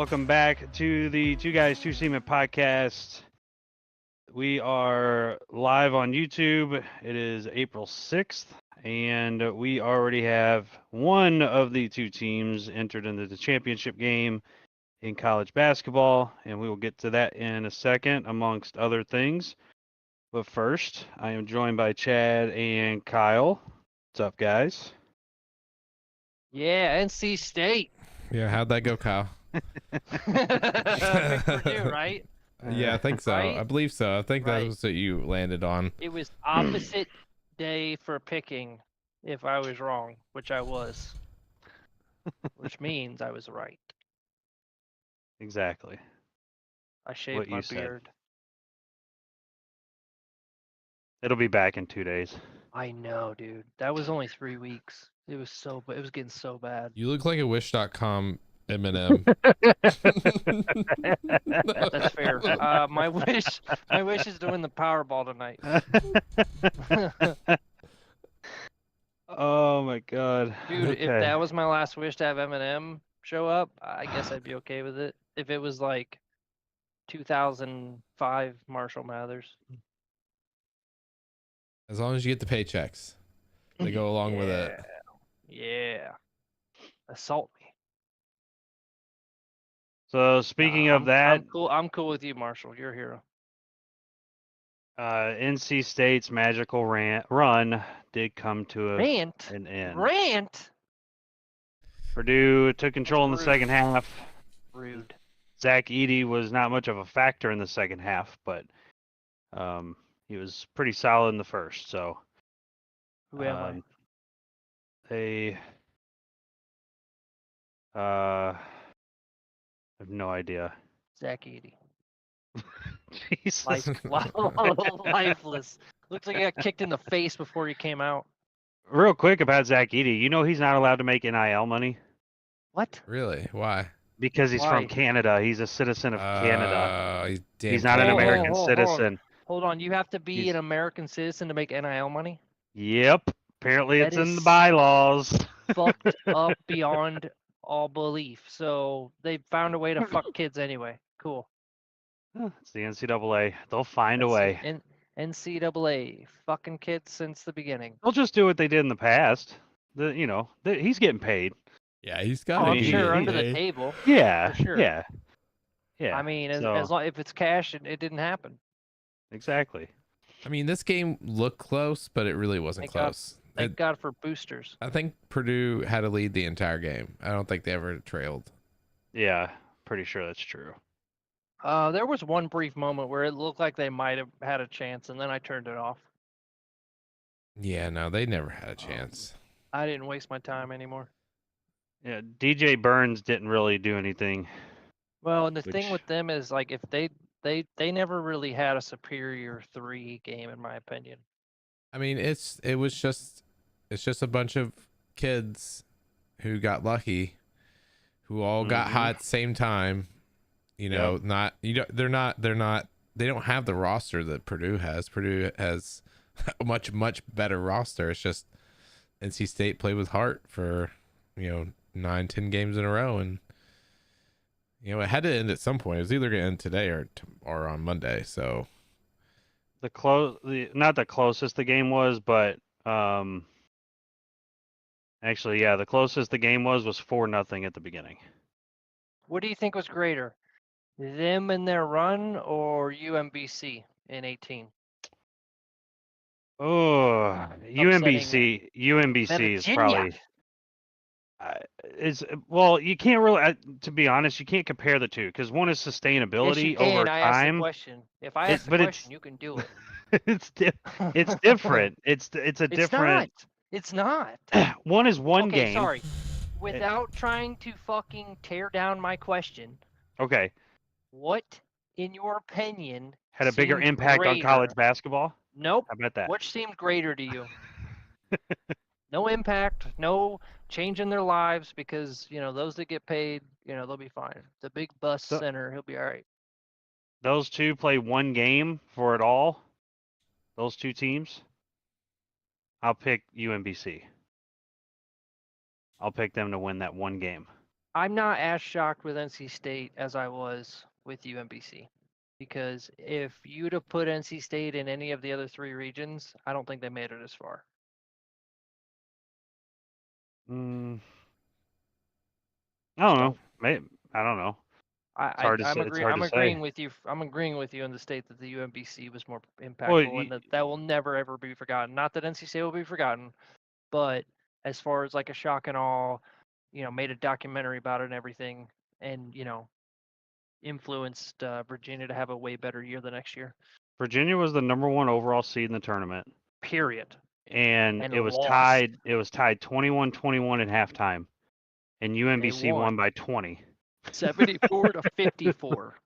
Welcome back to the Two Guys, Two Seamen Podcast. We are live on YouTube. It is April 6th, and we already have one of the two teams entered into the championship game in college basketball, and we will get to that in a second, amongst other things. But first, I am joined by Chad and Kyle. What's up, guys? Yeah, NC State. Yeah, how'd that go, Kyle? Purdue, right? Yeah, I think so. Right? I believe so. I think that Right. was what you landed on. It was opposite day for picking if I was wrong, which I was. Which means I was right. Exactly. I shaved What my you said. beard. It'll be back in 2 days. I know, dude. That was only 3 weeks. It was getting so bad. You look like a Wish.com Eminem. That's fair. My wish is to win the Powerball tonight. Oh my god. Dude, Okay. if that was my last wish to have Eminem show up, I guess I'd be okay with it. If it was like 2005 Marshall Mathers. As long as you get the paychecks, they go along with it. Yeah. Assault me. So speaking Nah, of that, I'm cool with you, Marshall. You're a hero. NC State's magical run did come to an end. Rant. Purdue took control in the rude. second half. Rude. Zach Edey was not much of a factor in the second half, but he was pretty solid in the first. So Who am they I have no idea. Zach Edey. Jesus. Lifeless. Looks like he got kicked in the face before he came out. Real quick about Zach Edey, you know he's not allowed to make NIL money What? Really? Why? because he's Why? from Canada. He's a citizen of Canada. He's Not an Hold on, American hold on. citizen. Hold on. You have to be He's- an American citizen to make NIL money? Yep. Apparently That it's in the is- bylaws. Fucked up beyond all belief. So they found a way to fuck kids anyway. Cool. It's the NCAA. They'll find a way. NCAA fucking kids since the beginning. They'll just do what they did in the past. He's getting paid. Yeah, he's Oh, got. I'm mean, sure he- under the he- table. Yeah. For sure. Yeah. Yeah. I mean, as so- long if it's cash, it didn't happen. Exactly. I mean, this game looked close, but it really wasn't Thank God. close. Thank God for boosters. I think Purdue had a lead the entire game. I don't think they ever trailed. Yeah. Pretty sure that's true. There was one brief moment where it looked like they might have had a chance, and then I turned it off. Yeah, no, they never had a chance. I didn't waste my time anymore. Yeah. DJ Burns didn't really do anything. Well, and the thing Which- with them is like if they never really had a superior 3 game in my opinion. I mean, it's just a bunch of kids who got lucky, who all got Mhm. hot at the same time. You know, they don't have the roster that Purdue has. Purdue has a much better roster. It's just NC State played with heart for 9-10 games in a row, and it had to end at some point. It was either going to end today or on Monday. So Not the closest the game was, but actually, yeah, the closest the game was 4-0 at the beginning. What do you think was greater? Them and their run or UMBC in 18? Oh, UMBC is Virginia. probably. You can't really. To be honest, you can't compare the two because one is Yes, sustainability you can. over I asked the time. question. If I ask the but question, you can do it. It's different. It's a different. It's not. One is one Okay, game. sorry. Without trying to fucking tear down my question, Okay, what, in your opinion, had a bigger seemed impact on college greater? basketball. Nope. How about that? Which seemed greater to you? No impact, no change in their lives because, those that get paid, they'll be fine. The big bus center, he'll be all right. Those two play one game for it all. Those two teams. I'll pick UMBC. I'll pick them to win that one game. I'm not as shocked with NC State as I was with UMBC. Because if you'd have put NC State in any of the other 3 regions, I don't think they made it as far. I don't know. Maybe, I don't know. It's hard to say. It's hard I'm to agreeing say. with you. I'm agreeing with you in the state that the UMBC was more impactful, Well, and that will never ever be forgotten. Not that NC State will be forgotten, but as far as like a shock and awe, made a documentary about it and everything, and influenced Virginia to have a way better year the next year. Virginia was the #1 overall seed in the tournament. Period. And it was lost. tied. It was tied 21-21 at halftime, and UMBC won by 20. 74 to 54.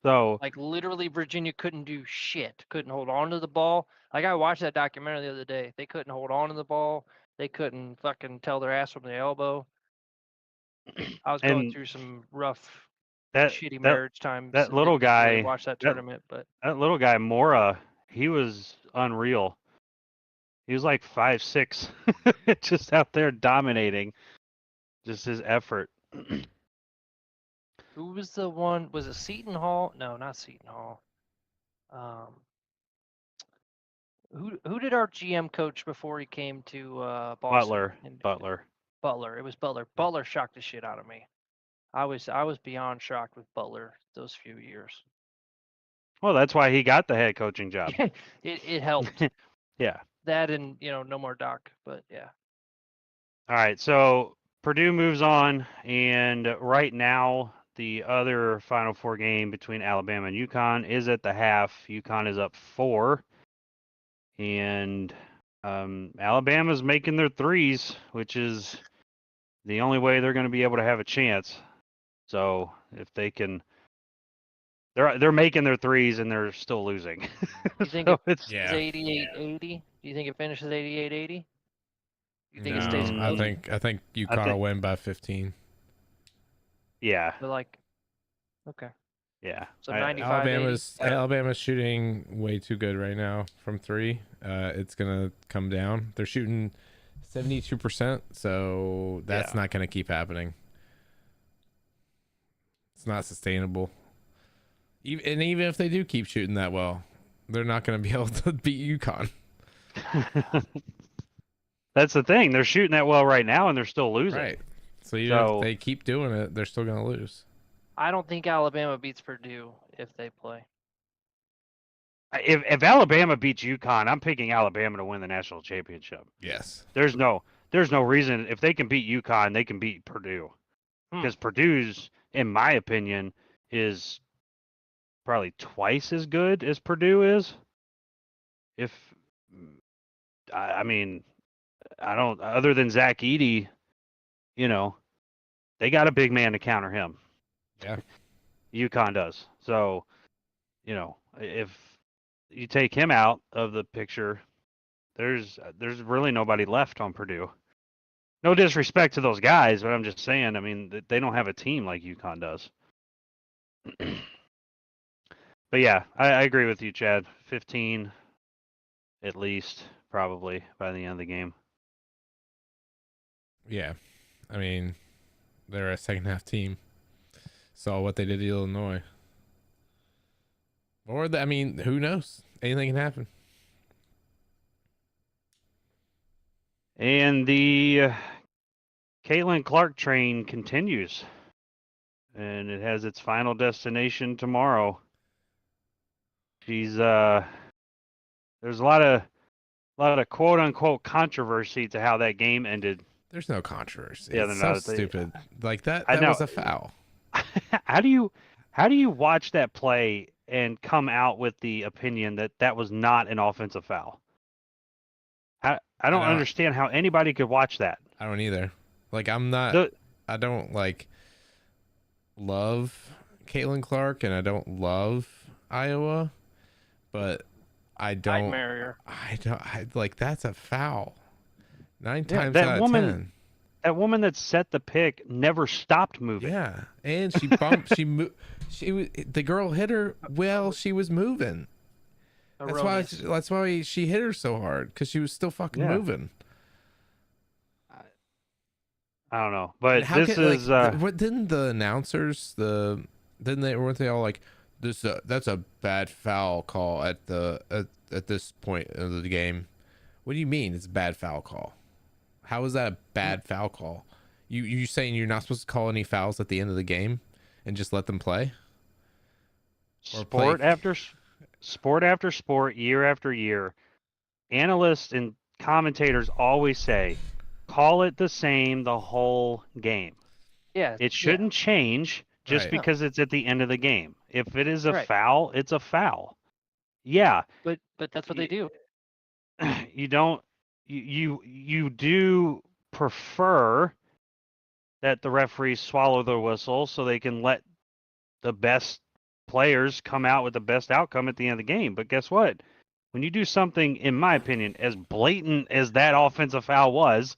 So like literally Virginia couldn't do shit. Couldn't hold on to the ball. Like I watched that documentary the other day. They couldn't hold on to the ball. They couldn't fucking tell their ass from the elbow. I was going through some rough, shitty marriage times. That little guy. Watch that tournament, but that little guy Mora, he was unreal. He was like 5'6", just out there dominating. Just his effort. Who was the one? Was it Seton Hall? No, not Seton Hall. Who did our GM coach before he came to Boston? Butler. It was Butler. Butler shocked the shit out of me. I was beyond shocked with Butler those few years. Well, that's why he got the head coaching job. it helped. Yeah. That and no more Doc, but yeah. All right, so Purdue moves on, and right now the other Final Four game between Alabama and UConn is at the half. UConn is up 4, and Alabama's making their threes, which is the only way they're going to be able to have a chance. So if they can, they're making their threes and they're still losing. You think it's 88-80? Do you think it finishes 88-80? You think it stays close? I think UConn will win by 15. Yeah. But okay. Yeah. So 95. Alabama's shooting way too good right now from 3. It's gonna come down. They're shooting 72%, so that's not gonna keep happening. It's not sustainable. Even if they do keep shooting that well, they're not gonna be able to beat UConn. That's the thing. They're shooting that well right now, and they're still losing. Right. So if they keep doing it, they're still gonna lose. I don't think Alabama beats Purdue if they play. If Alabama beats UConn, I'm picking Alabama to win the national championship. Yes. There's no reason. If they can beat UConn, they can beat Purdue. Because Purdue's, in my opinion, is probably twice as good as Purdue is. I mean, I don't. Other than Zach Edey, they got a big man to counter him. Yeah. UConn does. So, if you take him out of the picture, there's really nobody left on Purdue. No disrespect to those guys, but I'm just saying, I mean, they don't have a team like UConn does. But yeah, I agree with you, Chad. 15 at least, probably, by the end of the game. Yeah. I mean, they're a second half team. Saw what they did to Illinois. Or, who knows? Anything can happen. And the Caitlin Clark train continues. And it has its final destination tomorrow. She's there's a lot of quote unquote controversy to how that game ended. There's no controversy. Yeah, it's so stupid. Like that was a foul. How do you watch that play and come out with the opinion that was not an offensive foul? I don't understand how anybody could watch that. I don't either. Like I don't love Caitlin Clark and I don't love Iowa, but I'd marry her. That's a foul. 9 times out of 10. That woman that set the pick never stopped moving. Yeah, and she bumped. The girl hit her while she was moving. That's why she hit her so hard, because she was still fucking moving. I don't know, but How this can, is what didn't the announcers weren't they all like this? That's a bad foul call at this point of the game. What do you mean it's a bad foul call? How is that a bad foul call? You saying you're not supposed to call any fouls at the end of the game and just let them play? sport after sport, year after year. Analysts and commentators always say, call it the same the whole game. Yeah. It shouldn't change just Right. because it's at the end of the game. If it is a Right. foul, it's a foul. Yeah. But that's what they do. You don't you do prefer that the referees swallow their whistle so they can let the best players come out with the best outcome at the end of the game. But guess what? When you do something, in my opinion, as blatant as that offensive foul was,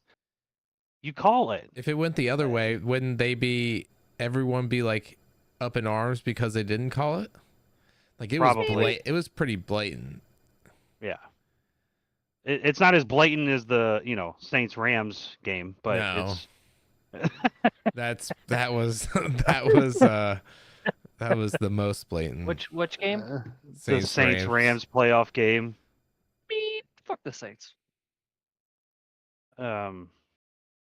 you call it. If it went the other way, wouldn't everyone be like up in arms because they didn't call it? Like it Probably. it was pretty blatant. Yeah. It's not as blatant as the, Saints Rams game, but No. it's that was the most blatant. Which game? the Saints Rams playoff game. Beep. Fuck the Saints.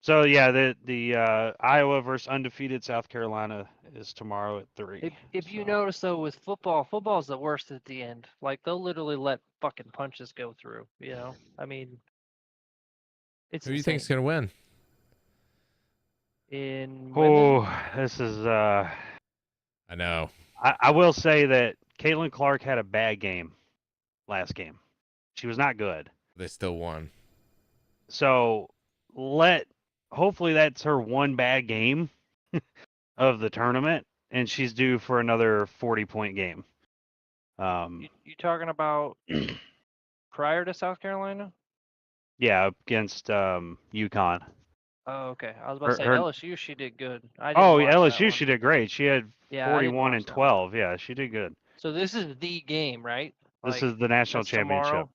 So yeah, the Iowa versus undefeated South Carolina is tomorrow at 3. If you notice though, with football's the worst at the end. Like they'll literally let fucking punches go through. I mean, it's Who do you think's gonna win? in Oh, women? this is I know. I will say that Caitlin Clark had a bad game last game. She was not good. They still won. So hopefully that's her one bad game of the tournament, and she's due for another 40-point game. You talking about prior to South Carolina? Yeah, against UConn. Oh, okay. I was about to say Her- LSU. She did good. I Oh, didn't watch that LSU, one. she did great. She had Yeah, I didn't 41 watch and that one. 12. Yeah, she did good. So this is the game, right? This Like, is the national that's championship. tomorrow?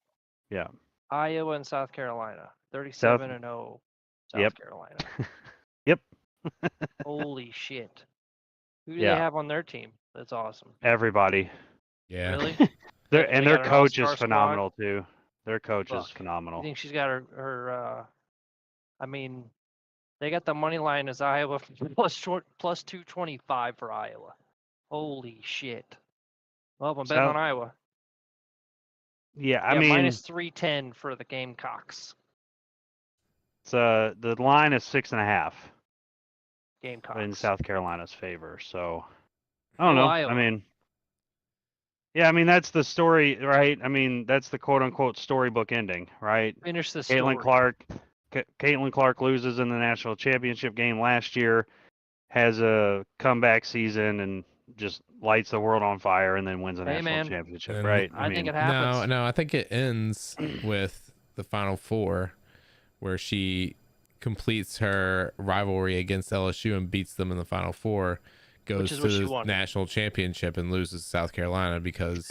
Yeah. Iowa and South Carolina. 37-0 South Yep. Carolina. Yep. Holy shit. Who do Yeah. they have on their team? That's awesome. Everybody. Yeah. Really? Their They got an coach is all-star squad? phenomenal too. Their coach is Fuck. You phenomenal. think she's got her I mean, they got the money line as Iowa plus 225 for Iowa. Holy shit. Well, I'm betting on Iowa. Yeah, I Yeah, mean, minus 310 for the Gamecocks. it's the line is 6.5 Gamecocks. in South Carolina's favor. So I don't Go know. Iowa. I mean, yeah, I mean that's the story, right? I mean that's the quote unquote storybook ending, right? Finish the story. Caitlin Clark loses in the national championship game last year, has a comeback season, and just lights the world on fire, and then wins a national championship, And- right? I think it happens. No, I think it ends with the Final Four, where she completes her rivalry against LSU and beats them in the Final Four, goes is to what she the wanted. national championship and loses to South Carolina because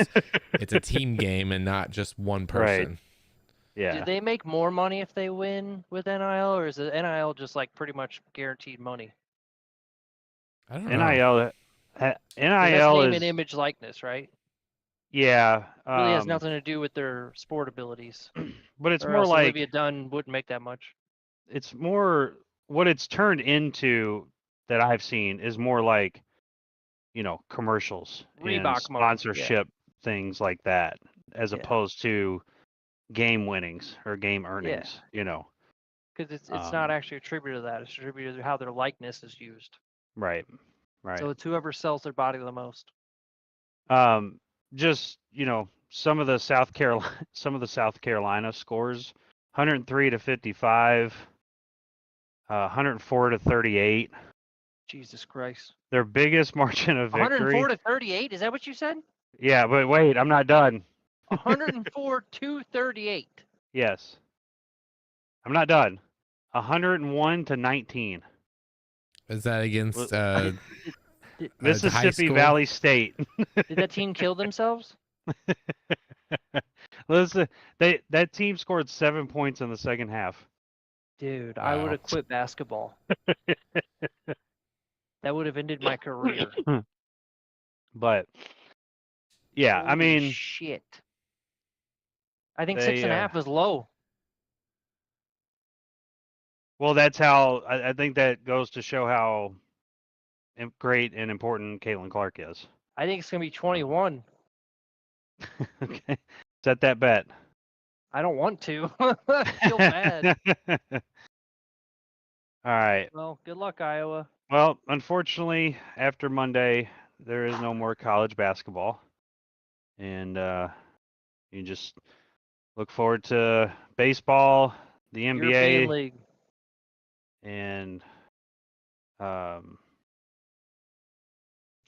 it's a team game and not just one person. Yeah. Do they make more money if they win with NIL, or is the NIL just like pretty much guaranteed money? I don't know. NIL 'Cause that's name is and image likeness, right? yeah. Really has nothing to do with their sport abilities. But it's Or more else like Olivia Dunn wouldn't make that much. it's more what it's turned into that I've seen is more like, commercials and Reebok money, yeah. sponsorship things like that, as Yeah. opposed to game winnings or game earnings. Because it's not actually attributed to that. It's attributed to how their likeness is used. Right. So it's whoever sells their body the most. Just some of the South Carolina scores: 103 to 55, 104 to 38. Jesus Christ. Their biggest margin of victory. 104 to 38? Is that what you said? Yeah, but wait, I'm not done. 104 to 38. Yes. I'm not done. 101 to 19. Is that against Mississippi school? Valley State. Did that team kill themselves? Listen, that team scored 7 points in the second half. Dude, I would Wow. have quit basketball. That would have ended my career. But yeah, I Holy mean, shit. I think they 6.5 is low. well, that's how I think that goes to show how great and important Caitlin Clark is. I think it's gonna be 21. Okay, set that bet. I don't want to. I feel bad. All right. Well, good luck, Iowa. Well, unfortunately, after Monday, there is no more college basketball, and you just look forward to baseball, the European NBA, League. and we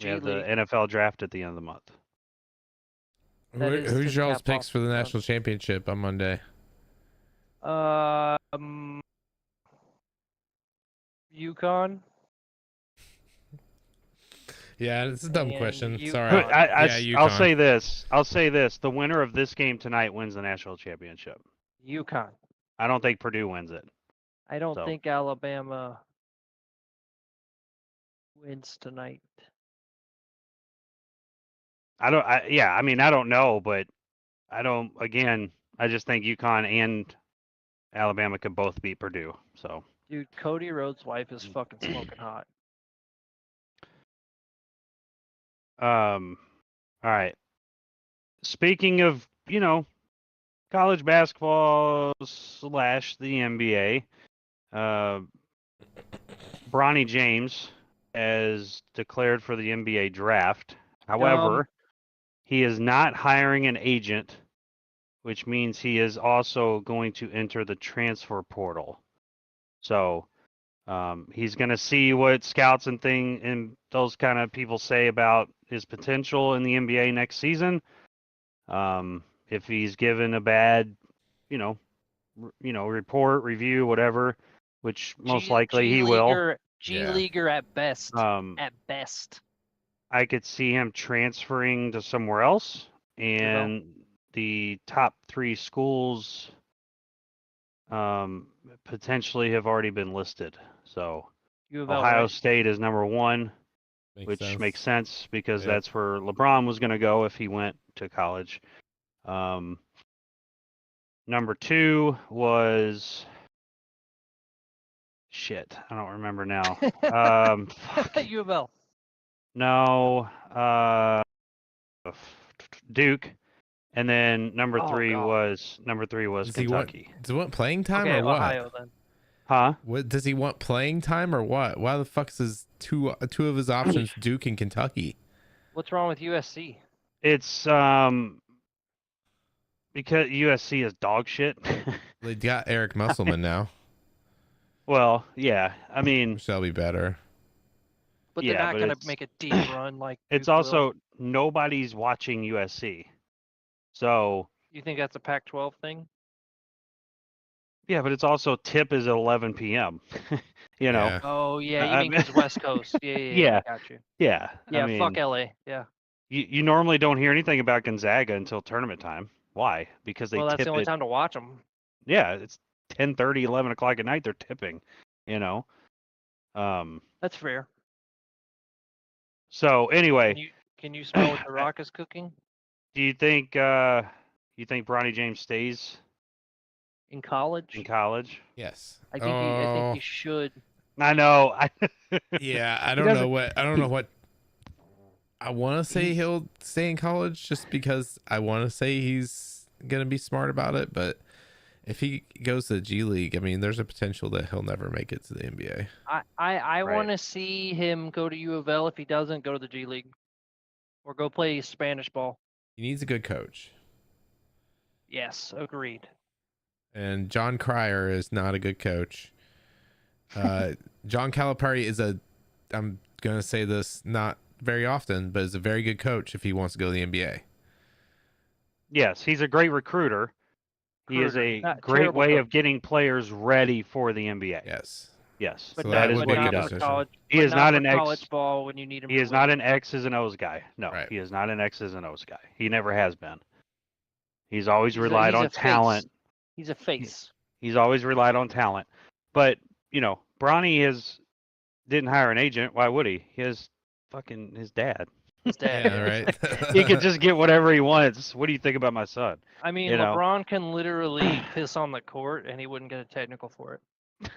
G have the League. NFL draft at the end of the month. That is Who's to y'all's cap picks off for the the month. national championship on Monday? UConn. Yeah, it's a dumb And question. UConn. Sorry. I'll UConn. say this. I'll say this. The winner of this game tonight wins the national championship. UConn. I don't think Purdue wins it. I don't So. think Alabama wins tonight. I don't know, but I just think UConn and Alabama could both beat Purdue. So, Dude, Cody Rhodes' wife is fucking smoking hot. all right. Speaking of, college basketball / the NBA, Bronny James has declared for the NBA draft. However, he is not hiring an agent, which means he is also going to enter the transfer portal. So he's going to see what scouts and those kind of people say about his potential in the NBA next season. If he's given a bad, report, review, whatever, which most likely he will. G-leaguer at best. At best. I could see him transferring to somewhere else, and the top 3 schools potentially have already been listed. So Ohio State is number 1, which makes sense because that's where LeBron was going to go if he went to college. Number 2 was shit. I don't remember now. U of L. No. Duke. And then number 3 was Kentucky. Does he want playing time or what? Ohio then. Huh? What does he want, playing time or what? Why the fuck is two of his options Duke and Kentucky? What's wrong with USC? It's because USC is dog shit. They got Eric Musselman now. Well, yeah. I mean, that'll be better. But they're not going to make a deep run like It's Duke also will. nobody's watching USC. So you think that's a Pac-12 thing? Yeah, but it's also tip is at 11 p.m. you know. Yeah. Oh yeah, you mean because West Coast? Yeah, got you. Yeah. Yeah, I mean, fuck LA. Yeah. You normally don't hear anything about Gonzaga until tournament time. Why? Because they that's tip the only it. time to watch them. Yeah, it's 10:30, 11 o'clock at night. They're tipping. You know. That's fair. So anyway, can you smell what the Rock is cooking? Do you think Bronny James stays in college? In college, yes. I think he should. I know. Yeah, I don't know what. I want to say he'll stay in college just because I want to say he's gonna be smart about it, but if he goes to the G League, I mean, there's a potential that he'll never make it to the NBA. I want to see him go to U of L. If he doesn't, go to the G League or go play Spanish ball. He needs a good coach. Yes, agreed. And John Cryer is not a good coach. John Calipari is I'm going to say this not very often, but is a very good coach if he wants to go to the NBA. Yes, he's a great recruiter. He is a great way of getting players ready for the NBA. Yes. But so that is what he does. He is not an college ball when you need him. He is not an X's and O's guy. No, right. He is not an X's and O's guy. He never has been. He's always relied on talent. He's a face. He's always relied on talent. But Bronny didn't hire an agent. Why would he? He has fucking his dad. His dad. Yeah, right. He could just get whatever he wants. What do you think about my son? I mean, LeBron can literally piss on the court and he wouldn't get a technical for it.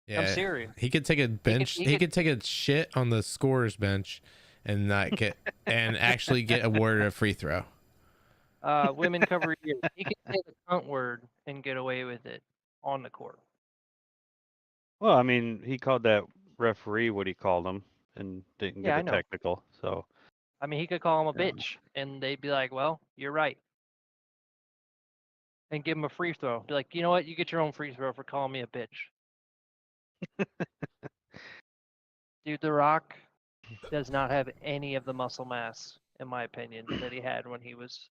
Yeah, I'm serious. He could take a bench. He could take a shit on the scorer's bench and not get and actually get awarded a free throw. Women cover years. He could say the cunt word and get away with it on the court. Well, I mean, he called that referee what he called him and didn't get a technical. So, I mean, he could call him a bitch, and they'd be like, "Well, you're right," and give him a free throw. Be like, "You know what? You get your own free throw for calling me a bitch." Dude, The Rock does not have any of the muscle mass, in my opinion, that he had when he was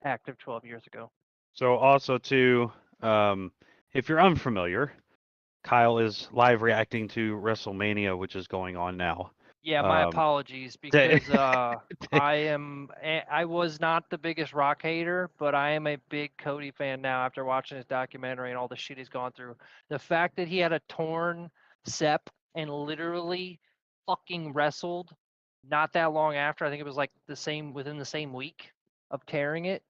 active 12 years ago. So also too, if you're unfamiliar, Kyle is live reacting to WrestleMania, which is going on now. Yeah, my apologies, because I was not the biggest Rock hater, but I am a big Cody fan now after watching his documentary and all the shit he's gone through. The fact that he had a torn sep and literally fucking wrestled not that long after, I think it was like within the same week of tearing it,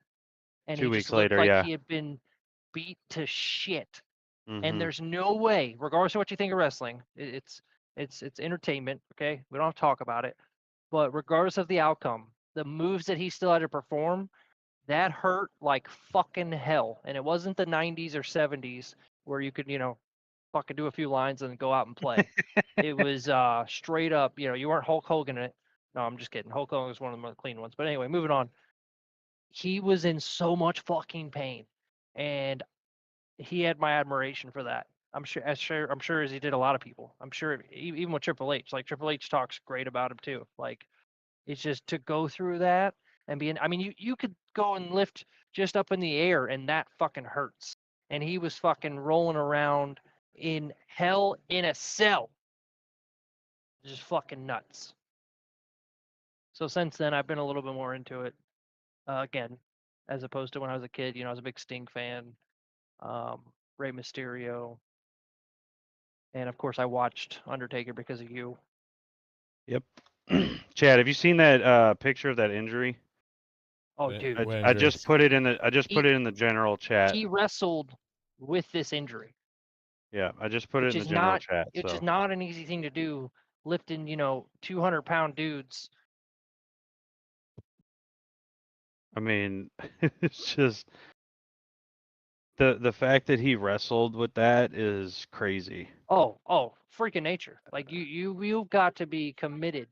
and 2 he weeks just looked later, like he had been beat to shit. And there's no way, regardless of what you think of wrestling, it's entertainment, okay? We don't have to talk about it. But regardless of the outcome, the moves that he still had to perform, that hurt like fucking hell. And it wasn't the 90s or 70s where you could, fucking do a few lines and go out and play. It was straight up, you weren't Hulk Hogan in it. No, I'm just kidding. Hulk Hogan was one of the more clean ones. But anyway, moving on. He was in so much fucking pain. And he had my admiration for that. I'm sure as he did a lot of people. I'm sure even with Triple H, like Triple H talks great about him too. Like it's just to go through that and I mean, you could go and lift just up in the air and that fucking hurts. And he was fucking rolling around in hell in a cell. Just fucking nuts. So since then, I've been a little bit more into it. Again, as opposed to when I was a kid, I was a big Sting fan. Rey Mysterio, and of course I watched Undertaker because of you. Yep. Chad, have you seen that picture of that injury? Oh, dude, I just put it in the general chat. He wrestled with this injury. Yeah, I just put it in the general chat. Which is not an easy thing to do, lifting 200-pound dudes. I mean, it's just the fact that he wrestled with that is crazy. Oh, freaking nature! Like you've got to be committed,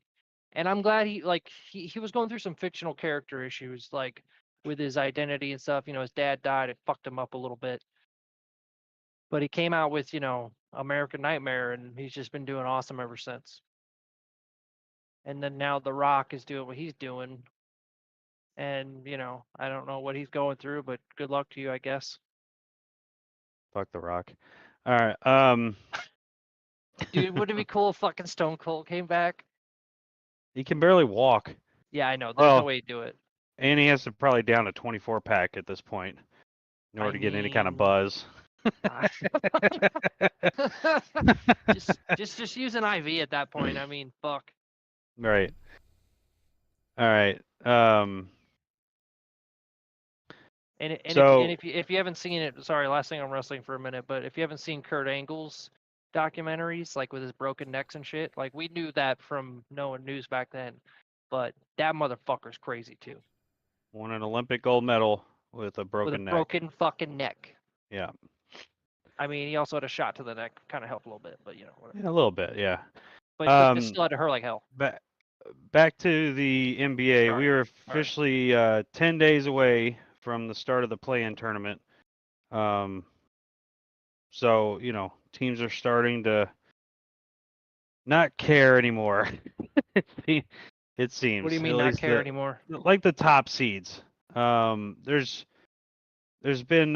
and I'm glad he was going through some fictional character issues, like with his identity and stuff. His dad died, it fucked him up a little bit, but he came out with American Nightmare, and he's just been doing awesome ever since. And then now The Rock is doing what he's doing, and I don't know what he's going through, but good luck to you, I guess. Fuck The Rock. All right. Dude, wouldn't it be cool if fucking Stone Cold came back? He can barely walk. Yeah, I know. There's no way to do it. And he has to probably down a 24-pack at this point in order to get any kind of buzz. just use an IV at that point. I mean, fuck. Right. All right. If you haven't seen it, sorry, last thing on wrestling for a minute, but if you haven't seen Kurt Angle's documentaries, like with his broken necks and shit, like we knew that from knowing news back then, but that motherfucker's crazy too. Won an Olympic gold medal with a broken neck. Broken fucking neck. Yeah. I mean, he also had a shot to the neck, kind of helped a little bit, but whatever. Yeah, a little bit, yeah. But it still had to hurt like hell. Back to the NBA, we are officially 10 days away from the start of the play-in tournament. So, teams are starting to not care anymore. It seems. What do you mean not care anymore? Like the top seeds. There's been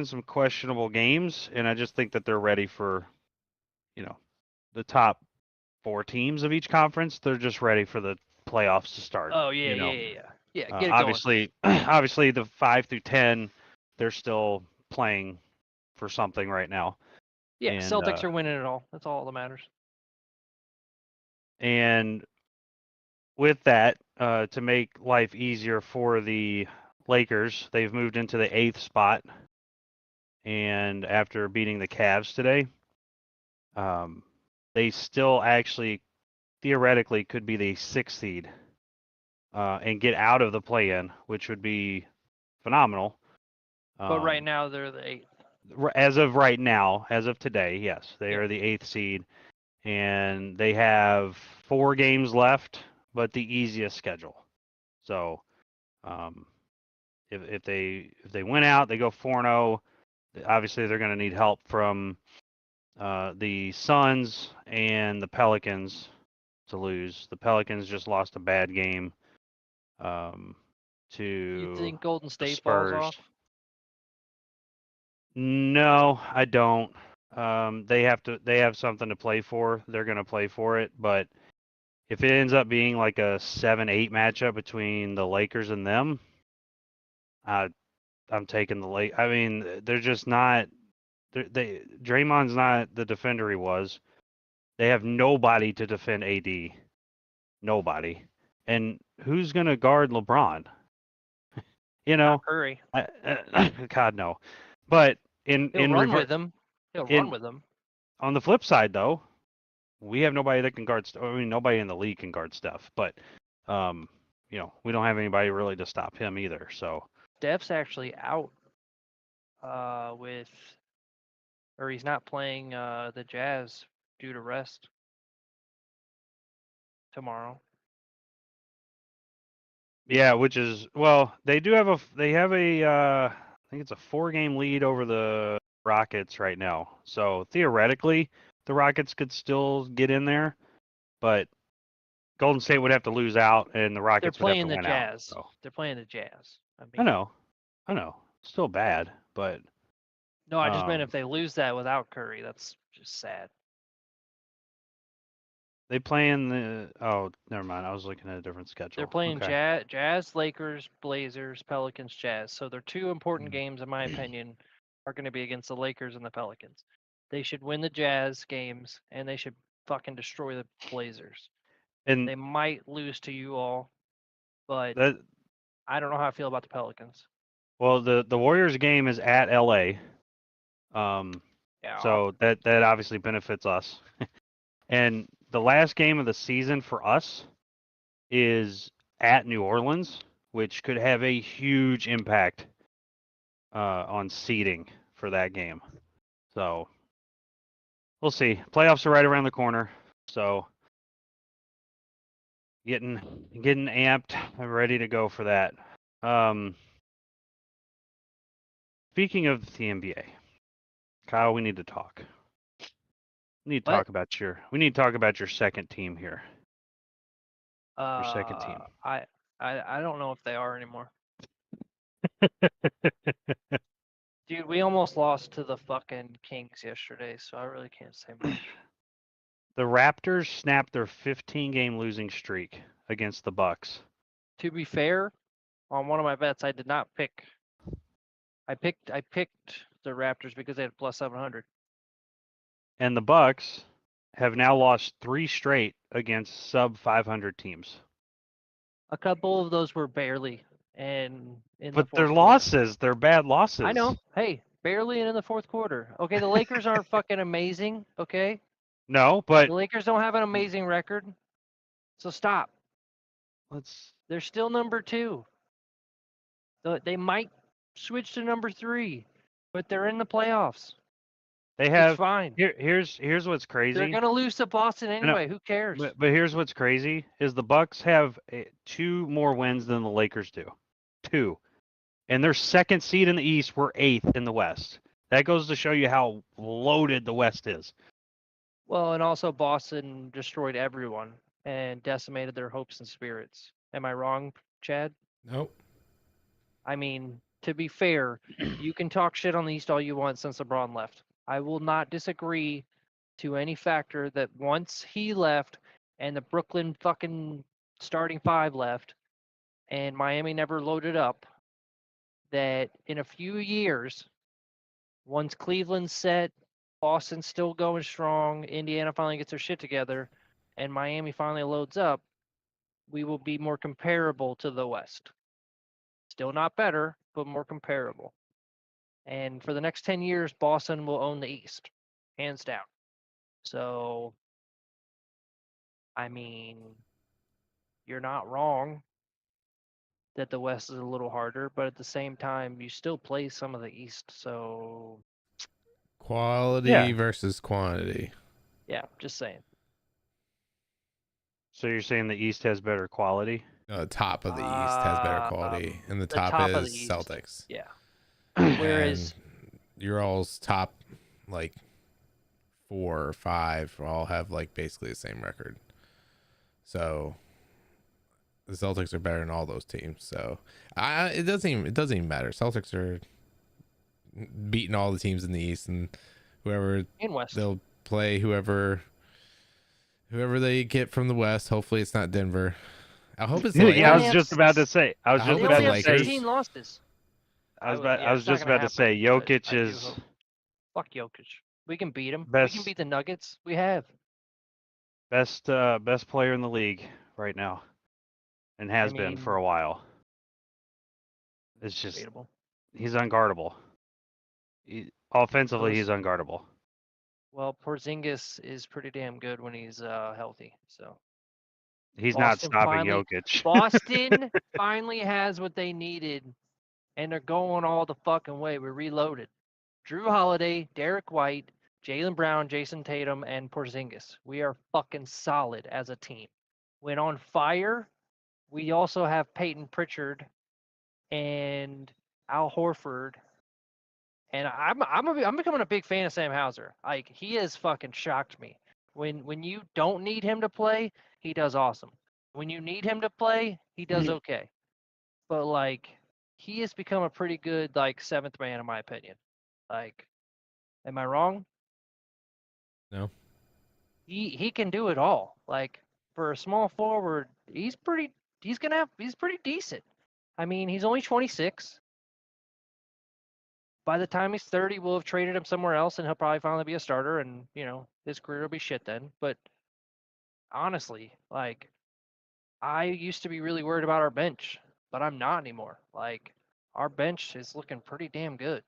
some questionable games, and I just think that they're ready for, the top 4 teams of each conference. They're just ready for the playoffs to start. Oh yeah, yeah. Get it obviously, going. Obviously, the 5 through 10, they're still playing for something right now. Yeah, And, Celtics are winning it all. That's all that matters. And with that, to make life easier for the Lakers, they've moved into the 8th spot. And after beating the Cavs today, they still actually theoretically could be the 6th seed and get out of the play-in, which would be phenomenal. But right now they're the 8th. As of right now, as of today, yes, they Yeah. are the 8th seed, and they have 4 games left, but the easiest schedule. So, if they win out, they go 4-0. Obviously, they're going to need help from the Suns and the Pelicans to lose. The Pelicans just lost a bad game to You think Golden the State falls Spurs. off? No, I don't. They have something to play for. They're going to play for it, but if it ends up being like a 7-8 matchup between the Lakers and them, I'm taking the Lake. I mean, they're just not. Draymond's not the defender he was. They have nobody to defend AD. Nobody. And who's going to guard LeBron? You know, Not Curry. God no. But He'll run with them. He'll run with them. On the flip side, though, we have nobody that can guard. I mean, nobody in the league can guard Steph. But you know, we don't have anybody really to stop him either. So Steph's actually out or he's not playing the Jazz due to rest tomorrow. yeah, which is they have a I think it's a 4-game lead over the Rockets right now. So theoretically, the Rockets could still get in there, but Golden State would have to lose out, and the Rockets would have to win out. So. They're playing the Jazz. I know, still bad, but no, I just meant if they lose that without Curry, that's just sad. They playing the never mind. I was looking at a different schedule. They're playing Jazz, Lakers, Blazers, Pelicans, Jazz. So their 2 important games, in my opinion, are going to be against the Lakers and the Pelicans. They should win the Jazz games, and they should fucking destroy the Blazers. And they might lose to you all, but I don't know how I feel about the Pelicans. Well, the Warriors game is at LA. So that obviously benefits us. And the last game of the season for us is at New Orleans, which could have a huge impact on seeding for that game. So we'll see. Playoffs are right around the corner, so getting amped. I'm ready to go for that. Speaking of the NBA, Kyle, we need to talk. We need to talk about your second team here. Your second team. I don't know if they are anymore. Dude, we almost lost to the fucking Kings yesterday, so I really can't say much. The Raptors snapped their 15-game losing streak against the Bucks. To be fair, on one of my bets, I did not pick. I picked the Raptors because they had plus 700. And the Bucks have now lost 3 straight against sub 500 teams. A couple of those were barely, but they're losses. They're bad losses. I know. Hey, barely and in the fourth quarter. Okay, the Lakers aren't fucking amazing. Okay. No, but the Lakers don't have an amazing record, so stop. They're still number 2. They might switch to number 3, but they're in the playoffs. They have. It's fine. Here's what's crazy. They're gonna lose to Boston anyway. Who cares? But here's what's crazy is the Bucks have 2 more wins than the Lakers do. 2, and they're second seed in the East. We're 8th in the West. That goes to show you how loaded the West is. Well, and also Boston destroyed everyone and decimated their hopes and spirits. Am I wrong, Chad? Nope. I mean, to be fair, you can talk shit on the East all you want since LeBron left. I will not disagree to any factor that once he left and the Brooklyn fucking starting 5 left and Miami never loaded up, that in a few years Once Cleveland's set, Boston's still going strong, Indiana finally gets their shit together, and Miami finally loads up, we will be more comparable to the West. Still not better, but more comparable. And for the next 10 years, Boston will own the East, hands down. So, I mean, you're not wrong that the West is a little harder, but at the same time, you still play some of the East. So, Quality versus quantity. yeah, just saying. So you're saying the East has better quality? The top of the East has better quality, and the top of the is East. Celtics. Yeah. Whereas your all's top, like 4 or 5, all have like basically the same record. So the Celtics are better than all those teams. So it doesn't even matter. Celtics are beating all the teams in the East, and whoever In West. they'll play whoever they get from the West. Hopefully it's not Denver. I hope it's the Yeah, I was Lakers. just about to say. I was I just hope They it's about only the have to Lakers. say. 16 losses. I was It's not just gonna about to say. happen, but Jokic I do is hope. Fuck Jokic. We can beat him. We Best- can beat the Nuggets. We have. best player in the league right now, and has been for mean- a while. It's just Debatable. he's unguardable. Offensively, he's Those- unguardable. Well, Porzingis is pretty damn good when he's healthy. So He's not Boston stopping finally- Jokic. Boston finally has what they needed, and they're going all the fucking way. We're reloaded. Drew Holiday, Derek White, Jaylen Brown, Jason Tatum, and Porzingis. We are fucking solid as a team. When on fire, we also have Peyton Pritchard and Al Horford. And I'm becoming a big fan of Sam Hauser. Like, he has fucking shocked me. When you don't need him to play, he does awesome. When you need him to play, he does okay. But like, he has become a pretty good like 7th man in my opinion. Like, am I wrong? No. He can do it all. Like, for a small forward, he's pretty decent. I mean, he's only 26. By the time he's 30, we'll have traded him somewhere else and he'll probably finally be a starter, and his career will be shit then. But honestly, like, I used to be really worried about our bench, but I'm not anymore. Like, our bench is looking pretty damn good.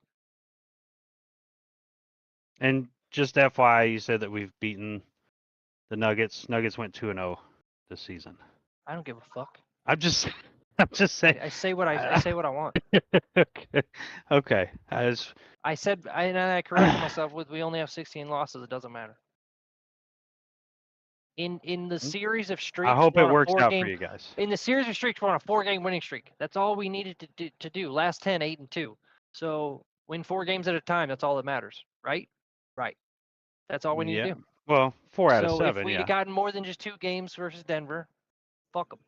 And just FYI, you said that we've beaten the Nuggets. Nuggets went 2-0 this season. I don't give a fuck. I'm just saying. I say what I say what I want. Okay. I said, and I corrected myself with we only have 16 losses. It doesn't matter. In the series of streaks, I hope we're it on a works out 4-game for you guys. In the series of streaks, we're on a 4-game winning streak. That's all we needed to do. Last 10, 8-2. So win 4 games at a time. That's all that matters, right? Right. That's all we need to do. Well, 4 out of So 7. if we'd Yeah. have gotten more than just 2 games versus Denver, fuck them.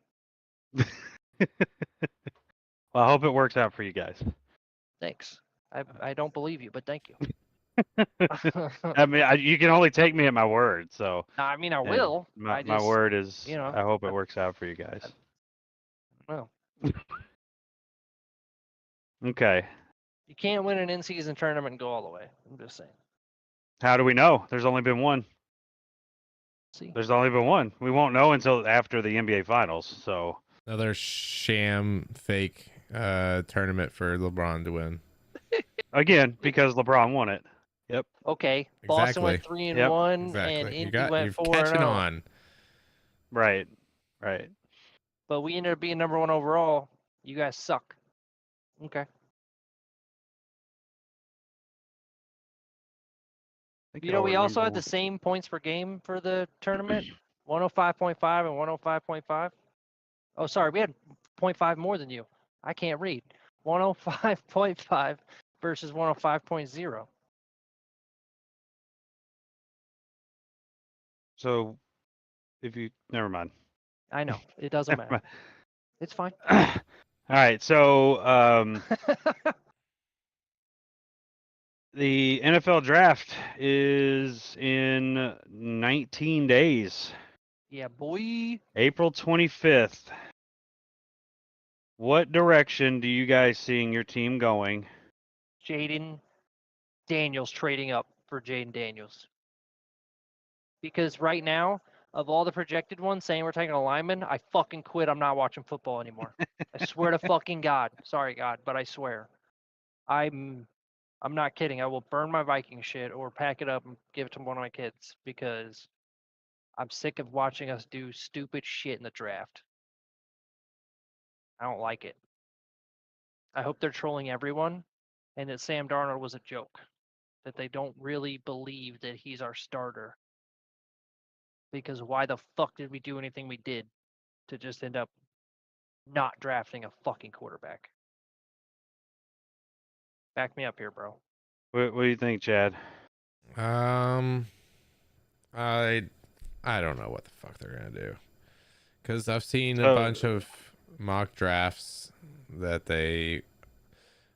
Well, I hope it works out for you guys. Thanks. I don't believe you, but thank you. I mean, you can only take me at my word. So I mean, I and will. My, I my just, word is. you know, I hope it works out for you guys. Well, Okay. you can't win an in-season tournament and go all the way. I'm just saying. How do we know? There's only been one. See, There's only been one. We won't know until after the NBA Finals. So Another sham fake tournament for LeBron to win. again, because LeBron won it. Yep. okay. Boston went Exactly. 3-1, and Exactly. Indy went You're 4-0. catching on. Right. Right. But we ended up being number 1 overall. You guys suck. Okay. We also had the same points per game for the tournament, 105.5 and 105.5. Oh, sorry, we had 0.5 more than you. I can't read. 105.5 versus 105.0. So, if you never mind. I know it doesn't matter. It's fine. All right. So, the NFL draft is in 19 days. Yeah, boy. April 25th. What direction do you guys seeing your team going? Jaden Daniels trading up for Jaden Daniels. Because right now, of all the projected ones saying we're taking a lineman, I fucking quit. I'm not watching football anymore. I swear to fucking God. Sorry, God, but I swear. I'm not kidding. I will burn my Viking shit or pack it up and give it to one of my kids because I'm sick of watching us do stupid shit in the draft. I don't like it. I hope they're trolling everyone and that Sam Darnold was a joke. That they don't really believe that he's our starter. Because why the fuck did we do anything we did to just end up not drafting a fucking quarterback? Back me up here, bro. What do you think, Chad? I don't know what the fuck they're gonna do, because I've seen a bunch of mock drafts that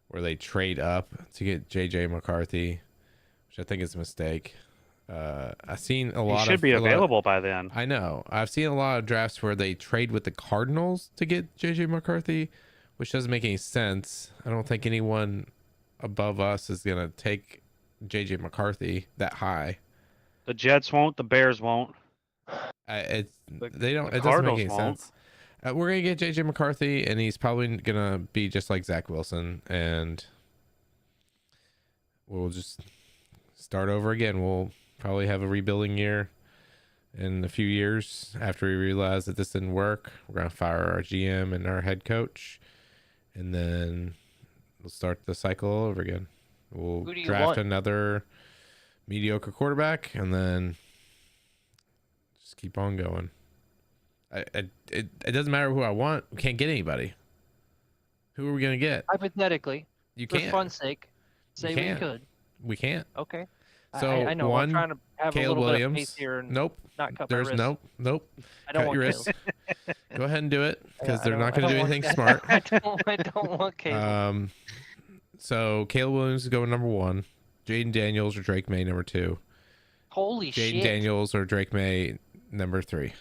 where they trade up to get JJ McCarthy, which I think is a mistake. I've seen a lot. He should be available by then. I know. I've seen a lot of drafts where they trade with the Cardinals to get JJ McCarthy, which doesn't make any sense. I don't think anyone above us is gonna take JJ McCarthy that high. The Jets won't. The Bears won't. It doesn't make any sense. We're gonna get JJ McCarthy, and he's probably gonna be just like Zach Wilson, and we'll just start over again. We'll probably have a rebuilding year in a few years after we realize that this didn't work. We're gonna fire our GM and our head coach, and then we'll start the cycle all over again. We'll draft another mediocre quarterback, and then just keep on going. It doesn't matter who I want. We can't get anybody. Who are we gonna get? Hypothetically, you for can't. fun's sake, say we could. We can't. Okay. So I know. I'm trying to have Caleb a little Williams. bit of pace here and nope. not cut There's my wrist. nope. I don't cut want your Caleb. wrist. Go ahead and do it, because I they're not going to do want anything that. smart. I don't want Caleb. So Caleb Williams is going number 1. Jaden Daniels or Drake May number 2. Holy shit. Jaden Daniels or Drake May number 3.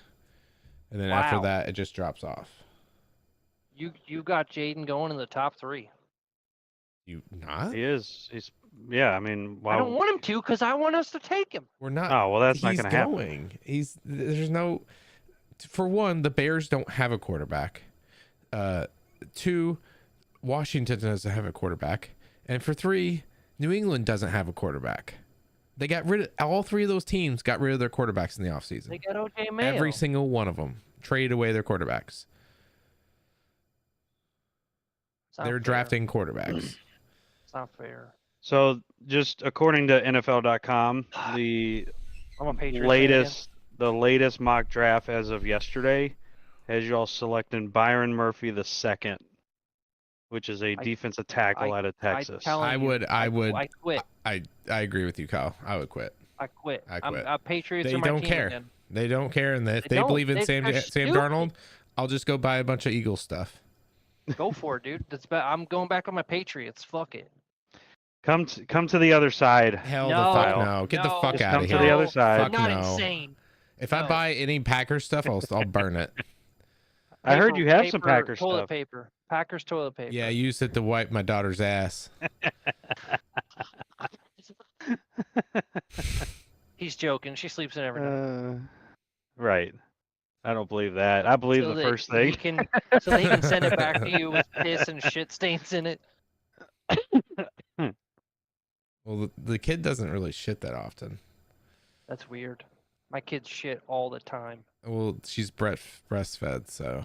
And then after that, it just drops off. You got Jaden going in the top 3. You not? He is. Yeah. I mean, I don't want him to, because I want us to take him. We're not. Oh well, that's not going to happen. There's no. For one, the Bears don't have a quarterback. 2, Washington doesn't have a quarterback, and for 3, New England doesn't have a quarterback. They got rid of all 3 of those teams. Got rid of their quarterbacks in the offseason. They got OJ Mayo. Every single one of them traded away their quarterbacks. They're drafting quarterbacks. It's not fair. So, just according to NFL.com, the I'm a Patriots latest mock draft as of yesterday has y'all selecting Byron Murphy II, which is a defensive tackle out of Texas. I would. I quit. I agree with you, Kyle. I would quit. I quit. I quit. Patriots They are my don't team care. again. They don't care, and if they believe in Sam Darnold, I'll just go buy a bunch of Eagles stuff. Go for it, dude. I'm going back on my Patriots. Fuck it. Come to the other side. Hell the fuck no. Get the fuck Just out come of to here. the other side. Fuck Not no. insane. If I buy any Packers stuff, I'll burn it. I heard you have some Packers toilet stuff. paper. Packers toilet paper. Yeah, I used it to wipe my daughter's ass. He's joking. She sleeps in every night. Right. I don't believe that. I believe the first thing. So that he can send it back to you with piss and shit stains in it. Well, the kid doesn't really shit that often. That's weird. My kids shit all the time. Well, she's breastfed, so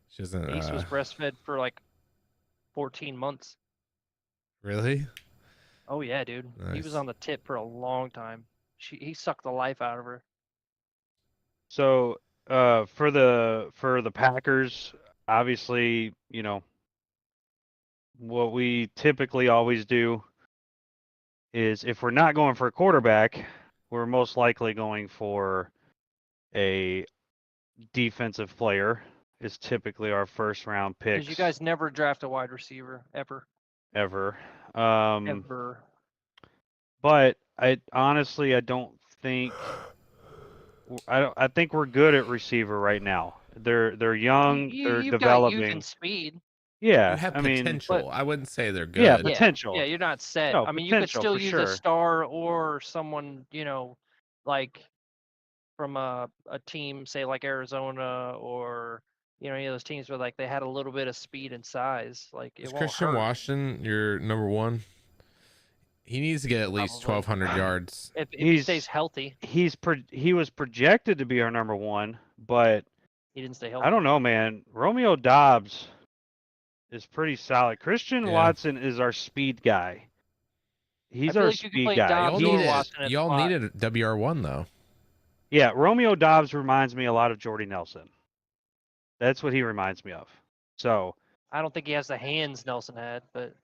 she doesn't. Ace was breastfed for like 14 months. Really? Oh yeah, dude. He was Nice. on the tip for a long time. He sucked the life out of her. So, for the Packers, obviously, what we typically always do is if we're not going for a quarterback, we're most likely going for a defensive player. Is typically our first round pick. Because you guys never draft a wide receiver ever. Ever. Ever. But I don't think. I think we're good at receiver right now. They're young. They're You've developing. got youth and speed. Yeah, You have I mean, potential. I wouldn't say they're good. Yeah, Yeah, potential. yeah, you're not set. No, I mean, you could potential still for use sure. a star or someone, like from a team, say like Arizona or any of those teams where like they had a little bit of speed and size. Like it Is won't Christian hurt. Washington your number one? He needs to get at least Probably. 1,200 yards. If he stays healthy. He was projected to be our number one, but He didn't stay healthy. I don't know, man. Romeo Dobbs is pretty solid. Christian Yeah. Watson is our speed guy. He's feel our like you could speed play guy. Dobbs Y'all or needed, Watson at y'all spot. needed WR1 though. Yeah, Romeo Dobbs reminds me a lot of Jordy Nelson. That's what he reminds me of. So I don't think he has the hands Nelson had, but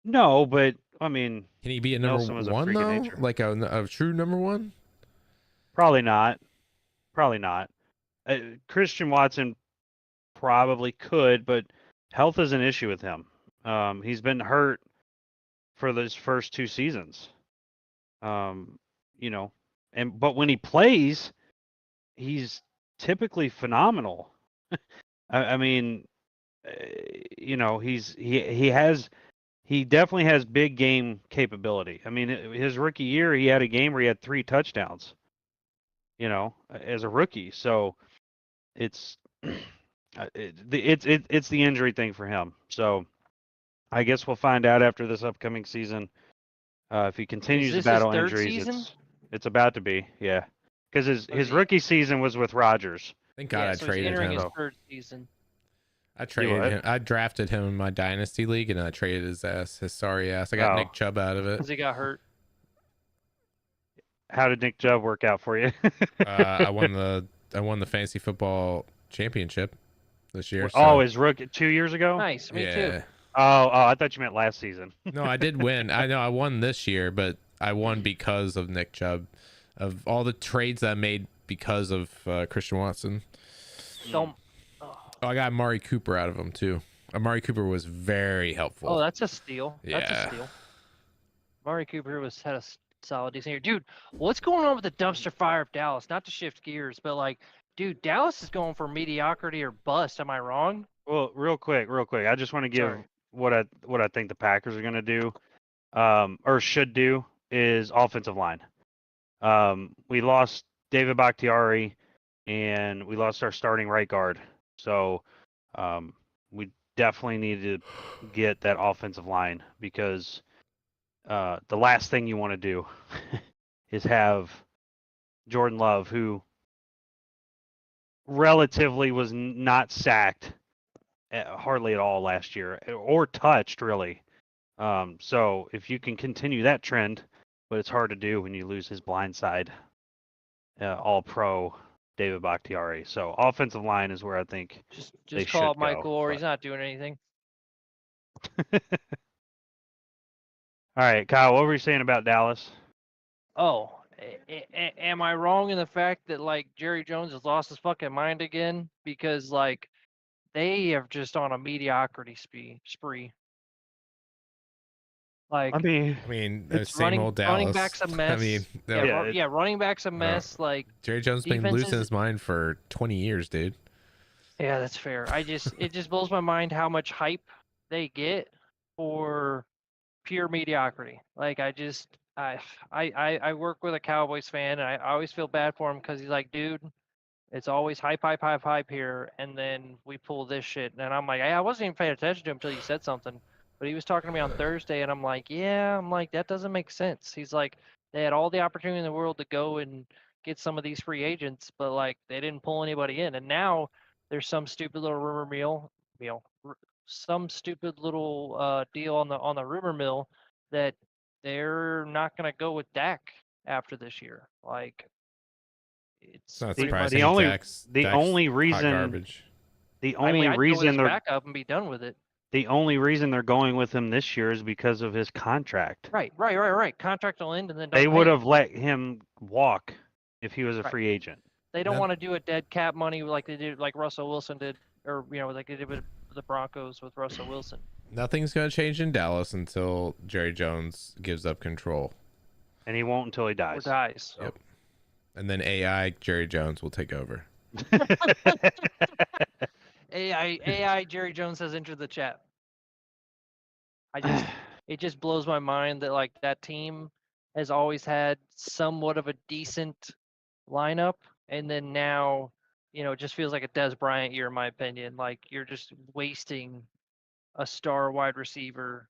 no, but I mean, Can he be a number Nelson was a one freak of though? nature. Like a true number one? Probably not. Probably not. Christian Watson probably could, but health is an issue with him. He's been hurt for those first 2 seasons. But when he plays, he's typically phenomenal. I mean, he definitely has big game capability. I mean, his rookie year, he had a game where he had 3 touchdowns. As a rookie, so it's it's the injury thing for him. So I guess we'll find out after this upcoming season if he continues to this battle his third injuries. season? It's about to be, yeah, because his rookie season was with Rodgers. Thank God I so he's traded entering him. his third season. I traded him. I drafted him in my dynasty league, and I traded his sorry ass. I got Nick Chubb out of it. Because he got hurt. How did Nick Chubb work out for you? I won the fantasy football championship this year. Oh, his rookie 2 years ago? Nice, me too. Oh, I thought you meant last season. No, I did win. I know I won this year, but I won because of Nick Chubb, of all the trades that I made because of Christian Watson. Don't. Oh, I got Amari Cooper out of him too. Amari Cooper was very helpful. Oh, that's a steal. Yeah. That's a steal. Amari Cooper had a solid decent year. Dude, what's going on with the dumpster fire of Dallas? Not to shift gears, but like, dude, Dallas is going for mediocrity or bust. Am I wrong? Well, real quick. I just want to give what I think the Packers are going to do, or should do, is offensive line. We lost David Bakhtiari, and we lost our starting right guard. So we definitely need to get that offensive line, because the last thing you want to do is have Jordan Love, who relatively was not sacked hardly at all last year, or touched really. So if you can continue that trend, but it's hard to do when you lose his blindside all pro David Bakhtiari. So offensive line is where I think just call up Michael Orr. He's not doing anything. All right, Kyle, what were you saying about Dallas? Oh, am I wrong in the fact that like Jerry Jones has lost his fucking mind again? Because like they are just on a mediocrity spree. Like, I mean, it's same old Dallas. Running back's a mess. I mean, running back's a mess. Like Jerry Jones been losing his mind for 20 years, dude. Yeah, that's fair. It just blows my mind how much hype they get for pure mediocrity. Like I work with a Cowboys fan, and I always feel bad for him because he's like, dude, it's always hype here, and then we pull this shit, and I'm like, I wasn't even paying attention to him until you said something. But he was talking to me on Thursday, and I'm like, that doesn't make sense. He's like, they had all the opportunity in the world to go and get some of these free agents, but like they didn't pull anybody in. And now there's some stupid little rumor mill, some stupid little deal on the rumor mill that they're not going to go with Dak after this year. Like, it's not surprising. The only reason they're they're back up and be done with it. The only reason they're going with him this year is because of his contract. Right. Contract will end, and then they would have let him walk if he was a free agent. They don't want to do a dead cap money like they did, like Russell Wilson did, or like they did with the Broncos with Russell Wilson. Nothing's going to change in Dallas until Jerry Jones gives up control. And he won't until he dies. Or dies. So. Yep. And then AI Jerry Jones will take over. AI Jerry Jones has entered the chat. It just blows my mind that like that team has always had somewhat of a decent lineup, and then now, it just feels like a Des Bryant year in my opinion. Like you're just wasting a star wide receiver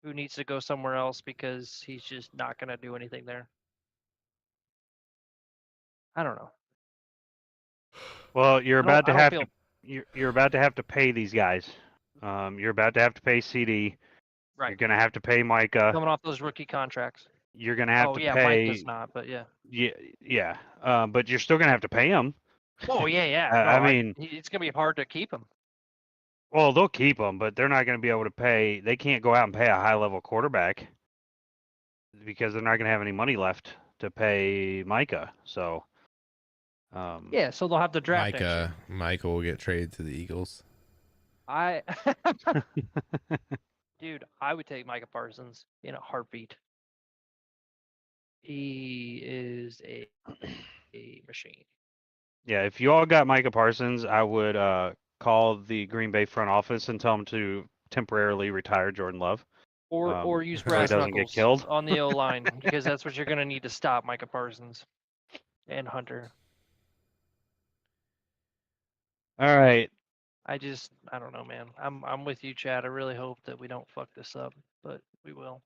who needs to go somewhere else because he's just not going to do anything there. I don't know. Well, you're about to I don't have feel to you're about to have to pay these guys. You're about to have to pay CD. You're right. gonna have to pay Micah. Coming off those rookie contracts. You're gonna have Oh to yeah, pay. Mike does not, but yeah. Yeah. But you're still gonna have to pay them. Oh yeah. No, I mean, it's gonna be hard to keep him. well, they'll keep them, but they're not gonna be able to pay. They can't go out and pay a high-level quarterback because they're not gonna have any money left to pay Micah. So. Yeah, so they'll have to draft next year. Michael will get traded to the Eagles. Dude, I would take Micah Parsons in a heartbeat. He is a machine. Yeah, if you all got Micah Parsons, I would call the Green Bay front office and tell them to temporarily retire Jordan Love. Or use so he brass doesn't get knuckles killed. on the O-line because that's what you're going to need to stop Micah Parsons and Hunter. All right. I don't know, man. I'm with you, Chad. I really hope that we don't fuck this up, but we will.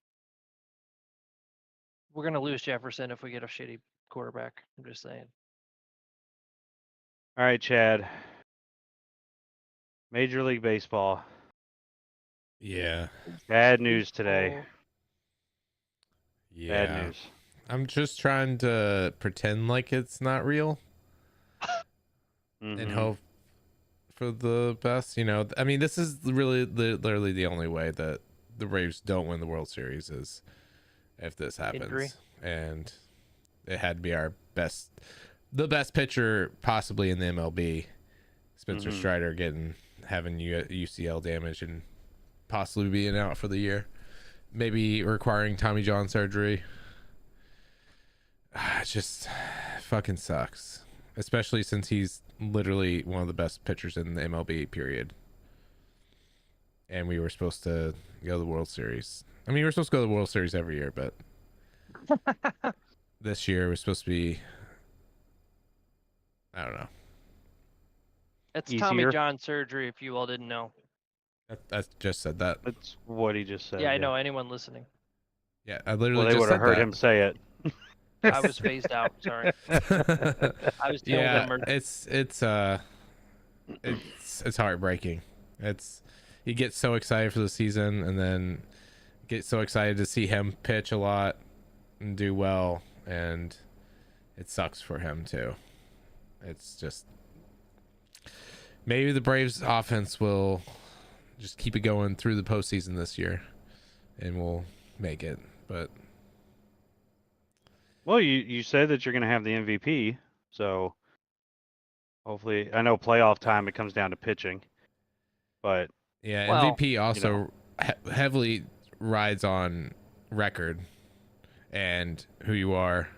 We're going to lose Jefferson if we get a shitty quarterback. I'm just saying. All right, Chad. Major League Baseball. Yeah. Bad news today. Yeah. Bad news. I'm just trying to pretend like it's not real and hope for the best. I mean, this is really literally the only way that the Braves don't win the World Series is if this happens. Injury. And it had to be the best pitcher possibly in the MLB, Spencer Strider, having UCL damage and possibly being out for the year, maybe requiring Tommy John surgery. It just fucking sucks, especially since he's literally one of the best pitchers in the MLB period. And we were supposed to go to the World Series. I mean, we're supposed to go to the World Series every year, but this year was supposed to be, I don't know. It's Easier. Tommy John surgery, if you all didn't know. I just said that. That's what he just said. Yeah, I know. Anyone listening. Yeah, I literally Well, they would have heard him say it. I was phased out. Sorry. I was told it's heartbreaking. You get so excited for the season and then get so excited to see him pitch a lot and do well, and it sucks for him too. It's just maybe the Braves offense will just keep it going through the postseason this year and we'll make it, but Well, you said that you're going to have the MVP, so hopefully, I know playoff time it comes down to pitching, but yeah, Well, MVP also heavily rides on record and who you are.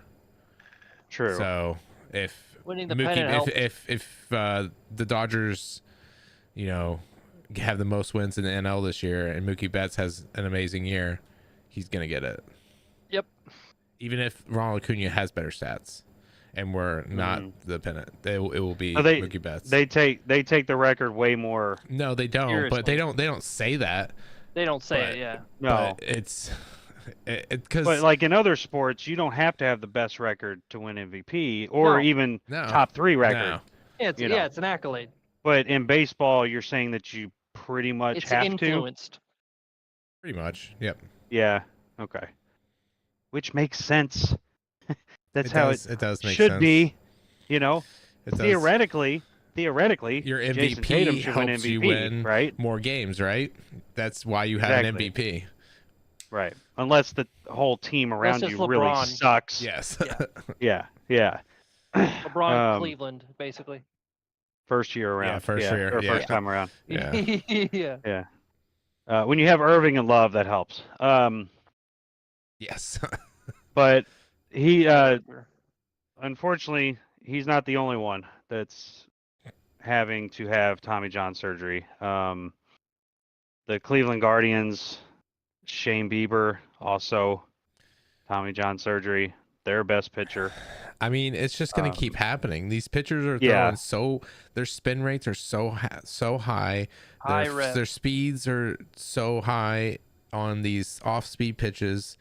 true. So if winning the pennant helps. if the Dodgers, have the most wins in the NL this year and Mookie Betts has an amazing year, he's gonna get it. Yep. Even if Ronald Acuna has better stats, and we're not the pennant, it will be Mookie Betts. They take the record way more. No, they don't. Seriously. But they don't say that. They don't say it, yeah. No, But it's because but like in other sports, you don't have to have the best record to win MVP or No. even No. top 3 record. No. Yeah, You know. it's an accolade. But in baseball, you're saying that you pretty much It's have to. influenced. Pretty much. Yep. Yeah. Okay. Which makes sense. That's It how does, it does make should sense. be. It does. Theoretically, Your Jason Tatum MVP should win helps MVP, you win right? more games, right? That's why you have Exactly. an MVP. Right. Unless the whole team around it's you really LeBron. sucks. Yes. Yeah. Yeah. LeBron Cleveland, basically. First year around. Yeah, first year, Or yeah. first time around. Yeah. Yeah. Yeah. When you have Irving and Love, that helps. Yes. But he, unfortunately, he's not the only one that's having to have Tommy John surgery. The Cleveland Guardians, Shane Bieber, also Tommy John surgery. Their best pitcher. I mean, it's just going to keep happening. These pitchers are Yeah. throwing their spin rates are so high. High rev. Their speeds are so high on these off-speed pitches.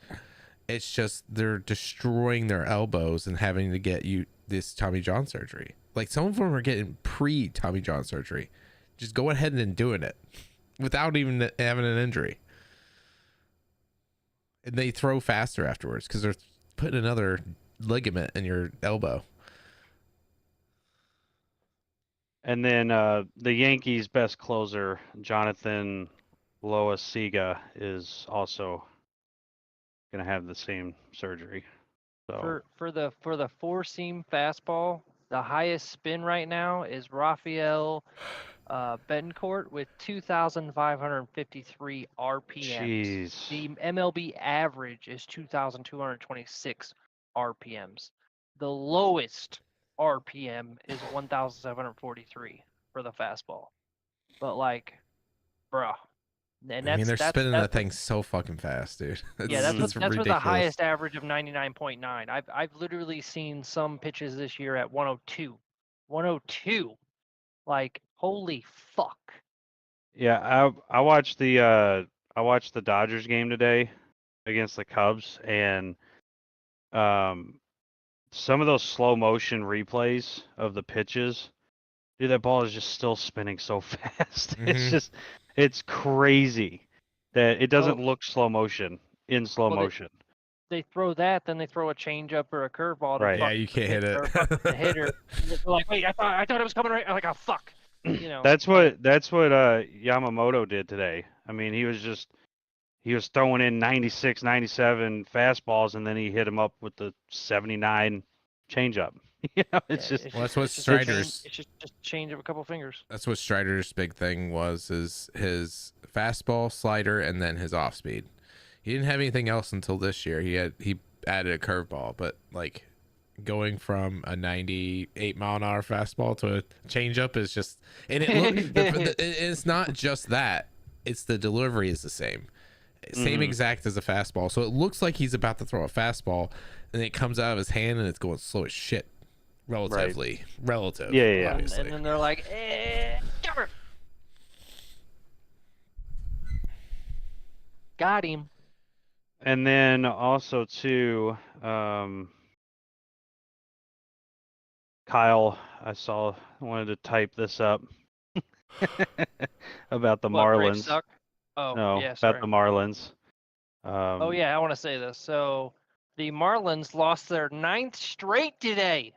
It's just they're destroying their elbows and having to get this Tommy John surgery. Like some of them are getting pre-Tommy John surgery. Just go ahead and doing it without even having an injury. And they throw faster afterwards because they're putting another ligament in your elbow. And then the Yankees' best closer, Jonathan Loaizaga, is also going to have the same surgery. So For the 4-seam fastball, the highest spin right now is Rafael Betancourt with 2,553 RPMs. Jeez. The MLB average is 2,226 RPMs. The lowest RPM is 1,743 for the fastball. But like, bruh. And I mean, they're spinning that thing so fucking fast, dude. Yeah, that's with the ridiculous. highest average of 99.9. I've literally seen some pitches this year at 102. 102. Like, holy fuck. Yeah, I watched the Dodgers game today against the Cubs, and some of those slow motion replays of the pitches, dude, that ball is just still spinning so fast. It's crazy that it doesn't look slow motion in slow motion. They throw that, then they throw a changeup or a curveball. Right. Yeah, you can't hit it. The hitter. They're like, wait, I thought it was coming right. I'm like, oh fuck. You know. That's what Yamamoto did today. I mean, he was throwing in 96, 97 fastballs, and then he hit him up with the 79 changeup. That's what Strider's. It's just change of a couple fingers. That's what Strider's big thing was: is his fastball, slider, and then his off speed. He didn't have anything else until this year. He added a curveball, but like going from a 98-mile-an-hour fastball to a changeup is just, and it's not just that; it's the delivery is the same exact as a fastball. So it looks like he's about to throw a fastball, and it comes out of his hand, and it's going slow as shit. Relative. Yeah. Obviously. And then they're like, cover. Got him. And then also too, Kyle, I wanted to type this up about the Marlins. Suck? Oh, no, yeah, about the Marlins. Oh yeah, I want to say this. So the Marlins lost their 9th straight today.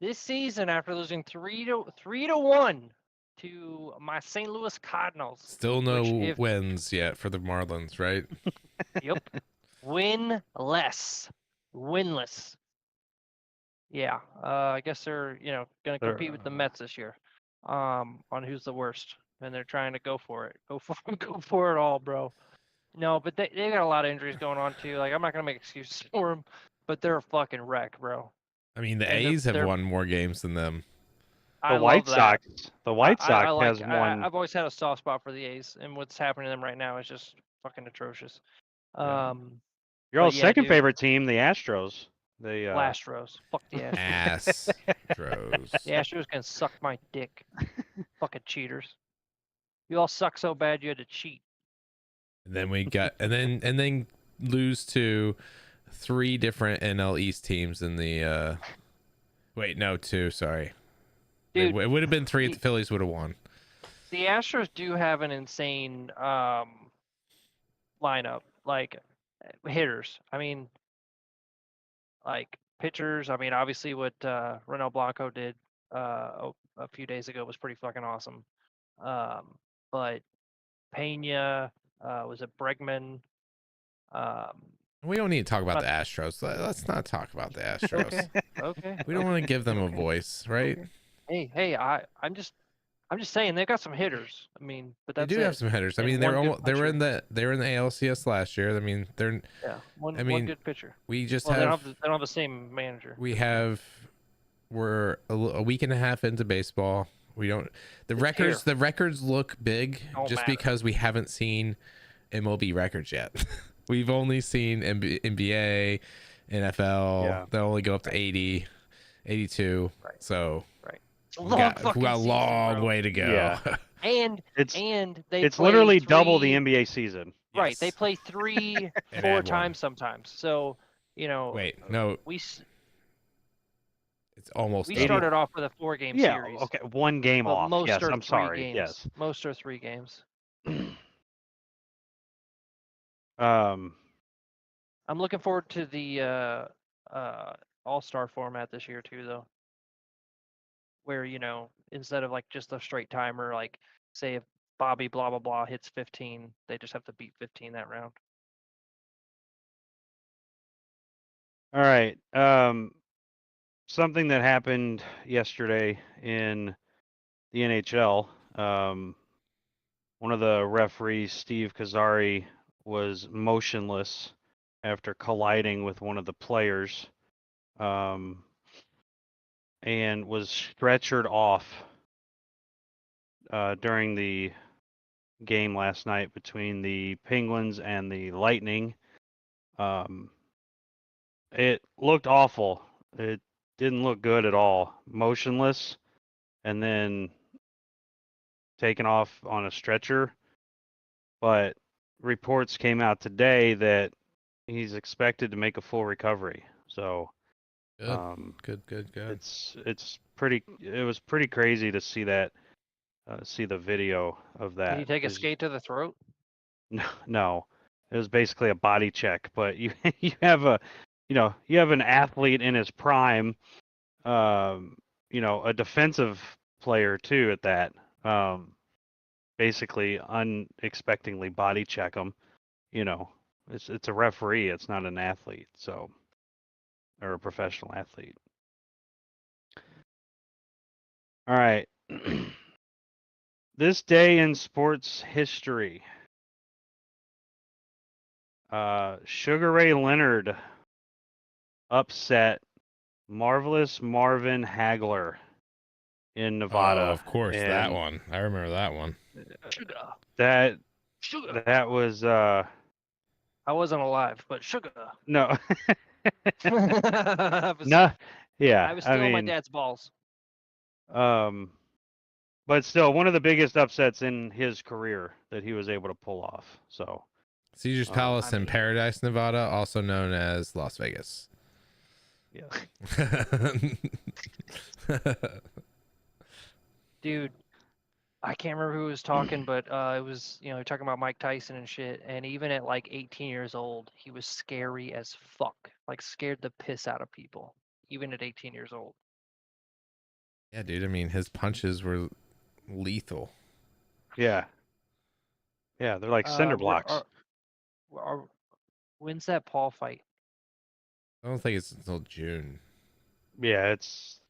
This season, after losing 3-1 to my St. Louis Cardinals. Still no wins yet for the Marlins, right? Yep. Winless. Yeah. I guess they're going to compete with the Mets this year on who's the worst, and they're trying to go for it. Go for it all, bro. No, but they got a lot of injuries going on too. Like, I'm not going to make excuses for them, but they're a fucking wreck, bro. I mean, the A's have won more games than them. The White Sox has won. I've always had a soft spot for the A's, and what's happening to them right now is just fucking atrocious. Your old second favorite team, the Astros. The Astros. Fuck the Astros. Astros. The Astros can suck my dick. Fucking cheaters. You all suck so bad you had to cheat. And then we got and then lose to 3 different NL East teams in the two, sorry. Dude, it would have been 3 if the Phillies would have won. The Astros do have an insane lineup, like hitters. I mean, like pitchers. I mean, obviously what Ronel Blanco did a few days ago was pretty fucking awesome. But Pena, was it Bregman? We don't need to talk about the Astros. Let's not talk about the Astros. Okay. We don't want to give them a voice, right? Hey, I'm just saying they've got some hitters. I mean, but that's they do have some hitters. I mean, they were in the ALCS last year. I mean, one good pitcher. We just they don't have the same manager. We're a week and a half into baseball. We don't. The It's records. here. The records look big Don't just matter. because we haven't seen MLB records yet. We've only seen NBA, NFL. Yeah. They only go up to 80, 82. Right. So Right. It's a we long got fucking a season, long bro. way to go. Yeah. And It's they it's play literally double the three- NBA season. Right. They Yes. play 3, And 4 add one. times sometimes. So, Wait, no, we it's almost we double. started off with a 4-game Yeah. series. Okay. One game But off. most Yes. are I'm 3 sorry. games. Yes. Most are 3 games. Um. I'm looking forward to the All-Star format this year too, though. Where, instead of like just a straight timer, like say if Bobby blah blah blah hits 15, they just have to beat 15 that round. All right. Something that happened yesterday in the NHL. One of the referees, Steve Kazari, was motionless after colliding with one of the players, and was stretchered off during the game last night between the Penguins and the Lightning. It looked awful. It didn't look good at all. Motionless, and then taken off on a stretcher. But reports came out today that he's expected to make a full recovery. So Good. Good. it was pretty crazy to see that, see the video of that. Did he take a 'cause skate to the throat? No, it was basically a body check. But you have an athlete in his prime, a defensive player too at that. Basically unexpectedly body check him. It's a referee. It's not an athlete. So, or a professional athlete. All right. This day in sports history. Sugar Ray Leonard upset Marvelous Marvin Hagler in Nevada. Oh, of course, that And one. I remember that one. Sugar. That was I wasn't alive, but sugar. no. I was, No. Yeah. I was still on my dad's balls. But still one of the biggest upsets in his career that he was able to pull off. So Caesar's Palace in Paradise, Nevada, also known as Las Vegas. yeah. Dude, I can't remember who was talking, but it was, talking about Mike Tyson and shit. And even at like 18 years old, he was scary as fuck. Like scared the piss out of people, even at 18 years old. Yeah, dude. I mean, his punches were lethal. Yeah. Yeah, they're like cinder blocks. When's that Paul fight? I don't think it's until June. Yeah, it's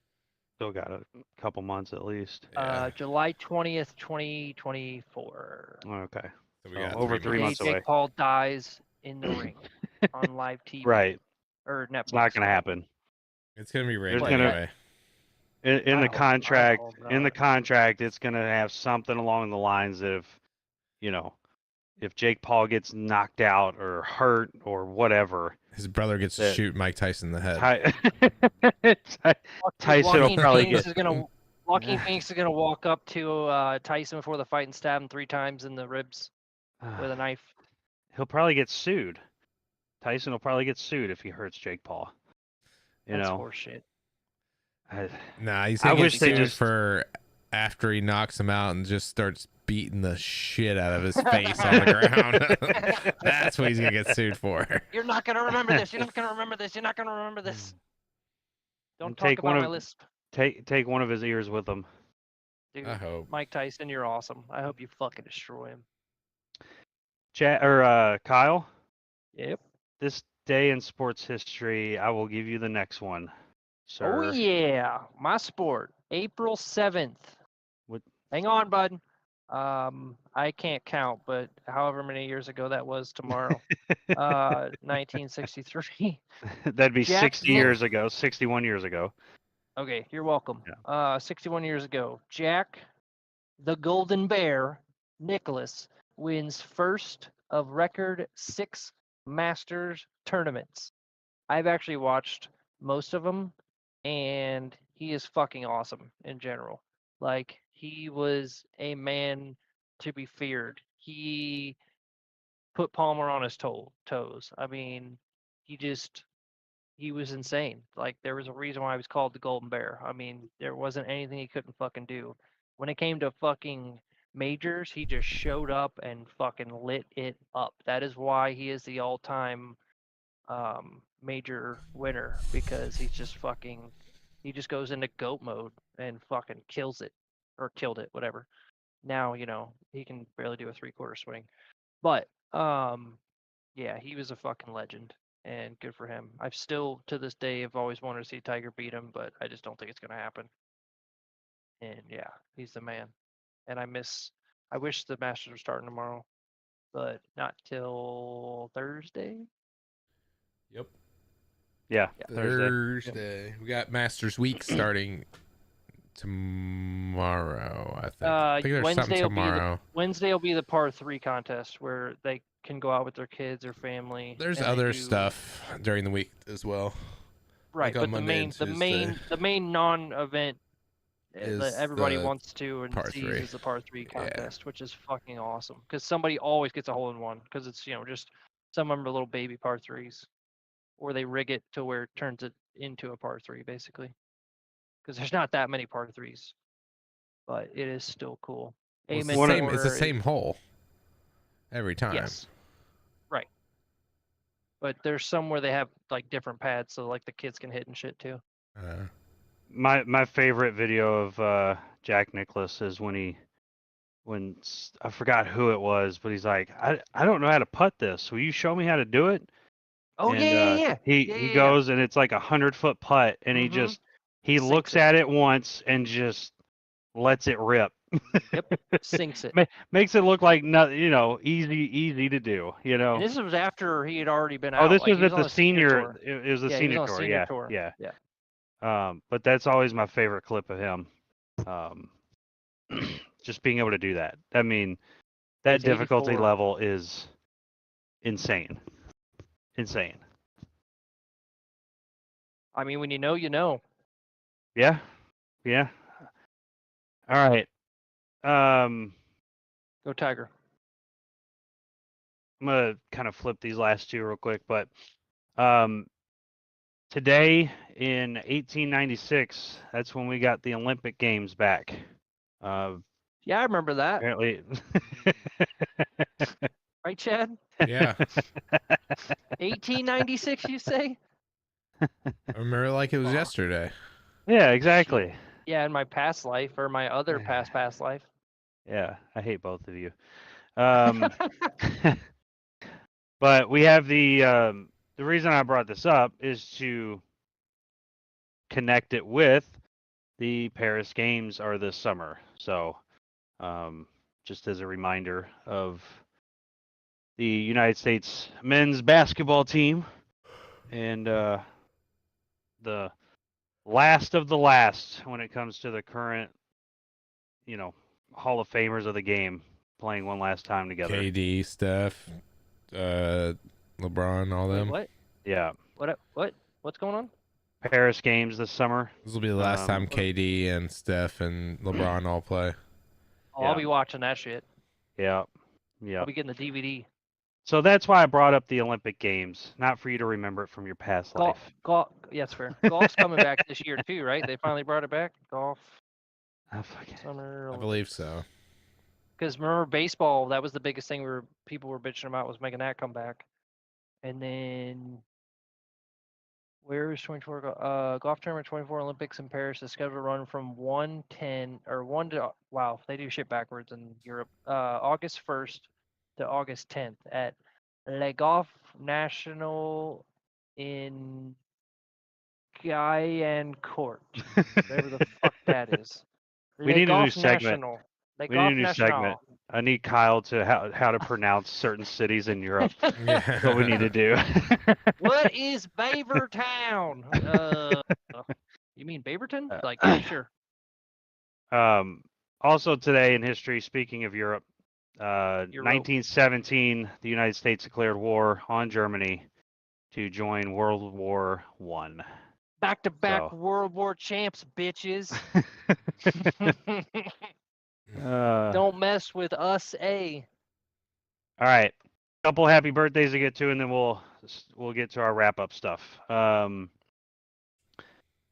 still got a couple months at least. Yeah. July 20th, 2024. Okay. So we So got over 3 3 The day months away. Jake Paul dies in the ring on live TV. Right. Or Netflix. It's not going to happen. It's gonna be rigged There's gonna- anyway. In I the hope- I contract, hope in the not. contract, it's going to have something along the lines of, if Jake Paul gets knocked out or hurt or whatever, His brother gets to that- shoot Mike Tyson in the head. Tyson will probably Phoenix get. is gonna Joaquin Phoenix is gonna walk up to Tyson before the fight and stab him 3 times in the ribs with a knife. He'll probably get sued. Tyson will probably get sued if he hurts Jake Paul. That's horseshit. Nah, he's I gonna wish get they sued just- for after he knocks him out and just starts beating the shit out of his face on the ground. That's what he's gonna get sued for. You're not gonna remember this. You're not gonna remember this. You're not gonna remember this. Don't And talk take one about my of- lisp. Take one of his ears with him. Dude, I hope. Mike Tyson, you're awesome. I hope you fucking destroy him. Kyle, Yep. this day in sports history, I will give you the next one, sir. Oh yeah, my sport. April 7th. What- Hang on, bud. I can't count, but however many years ago that was tomorrow. 1963. That'd be Jack 60 Nicklaus. years ago, 61 years ago. Okay, you're welcome. Yeah. 61 years ago, Jack, the Golden Bear, Nicholas, wins first of record 6 Masters tournaments. I've actually watched most of them, and he is fucking awesome in general. Like, he was a man to be feared. He put Palmer on his toes. I mean, he was insane. Like, there was a reason why he was called the Golden Bear. I mean, there wasn't anything he couldn't fucking do. When it came to fucking majors, he just showed up and fucking lit it up. That is why he is the all-time major winner, because he just goes into goat mode and fucking kills it, or killed it, whatever. Now, he can barely do a 3/4 swing. But yeah, he was a fucking legend, and good for him. I've still, to this day, have always wanted to see Tiger beat him, but I just don't think it's gonna happen. And yeah, he's the man. And I wish the Masters were starting tomorrow, but not till Thursday. Yep. Yeah. Thursday. We got Masters Week starting tomorrow, I think. I think there's something tomorrow. Wednesday will be the par 3 contest where they can go out with their kids or family. There's other stuff during the week as well. Right, like but the main non-event that everybody wants to and sees is the par 3 contest, which is fucking awesome, because somebody always gets a hole in one, because it's just some of them are little baby par 3s, or they rig it to where it turns it into a par 3 basically, because there's not that many par 3s, but it is still cool. Well, it's the same hole every time. Yes. Right. But there's some where they have like different pads, so like the kids can hit and shit too. My favorite video of Jack Nicklaus is when I forgot who it was, but he's like, I don't know how to putt this. Will you show me how to do it? Oh, and, yeah. He goes and it's like 100-foot putt, and he looks at it once and just lets it rip. Yep, sinks it. Makes it look like easy to do. And this was after he had already been out. Oh, this was at the senior. tour. It was the senior tour. Yeah. Yeah. But that's always my favorite clip of him. Just being able to do that. I mean, that He's difficulty 84. level is insane. Insane. I mean, when you know, you know. Yeah. Yeah. All right. Go Tiger. I'm gonna kind of flip these last two real quick, but today in 1896, that's when we got the Olympic Games back. Yeah, I remember that. Apparently. Right, Chad? Yeah. 1896, you say? I remember it like it was yesterday. Yeah, exactly. Yeah, in my past life, or my other past life. Yeah, I hate both of you. But we have the reason I brought this up is to connect it with the Paris Games are this summer. So just as a reminder of the United States men's basketball team and the last of the last when it comes to the current, Hall of Famers of the game playing one last time together. KD, Steph, LeBron, all them. Wait, what? Yeah. What's going on? Paris Games this summer. This will be the last time KD and Steph and LeBron all play. Oh, I'll be watching that shit. Yeah. I'll be getting the DVD. So that's why I brought up the Olympic Games, not for you to remember it from your past life. Yeah, it's fair. Golf's coming back this year too, right? They finally brought it back. Golf. Summer. I believe so. Because remember, baseball, that was the biggest thing people were bitching about, was making that come back. And then where is 24 golf tournament 24 Olympics in Paris is scheduled to run from 1/10 or 1 to wow, they do shit backwards in Europe. August 1st to August 10th at Le Golf National in Guyancourt. Whatever the fuck that is. We need a new segment. We need a new segment. I need Kyle to how to pronounce certain cities in Europe. That's what we need to do. What is Beaver Town? You mean Baberton? Uh, Like, yeah, sure. Also today in history, speaking of Europe, You're 1917, the United States declared war on Germany to join World War One. Back-to-back So, World War champs, bitches. all Don't mess with us, A. right, couple happy birthdays to get to, and then we'll get to our wrap up stuff.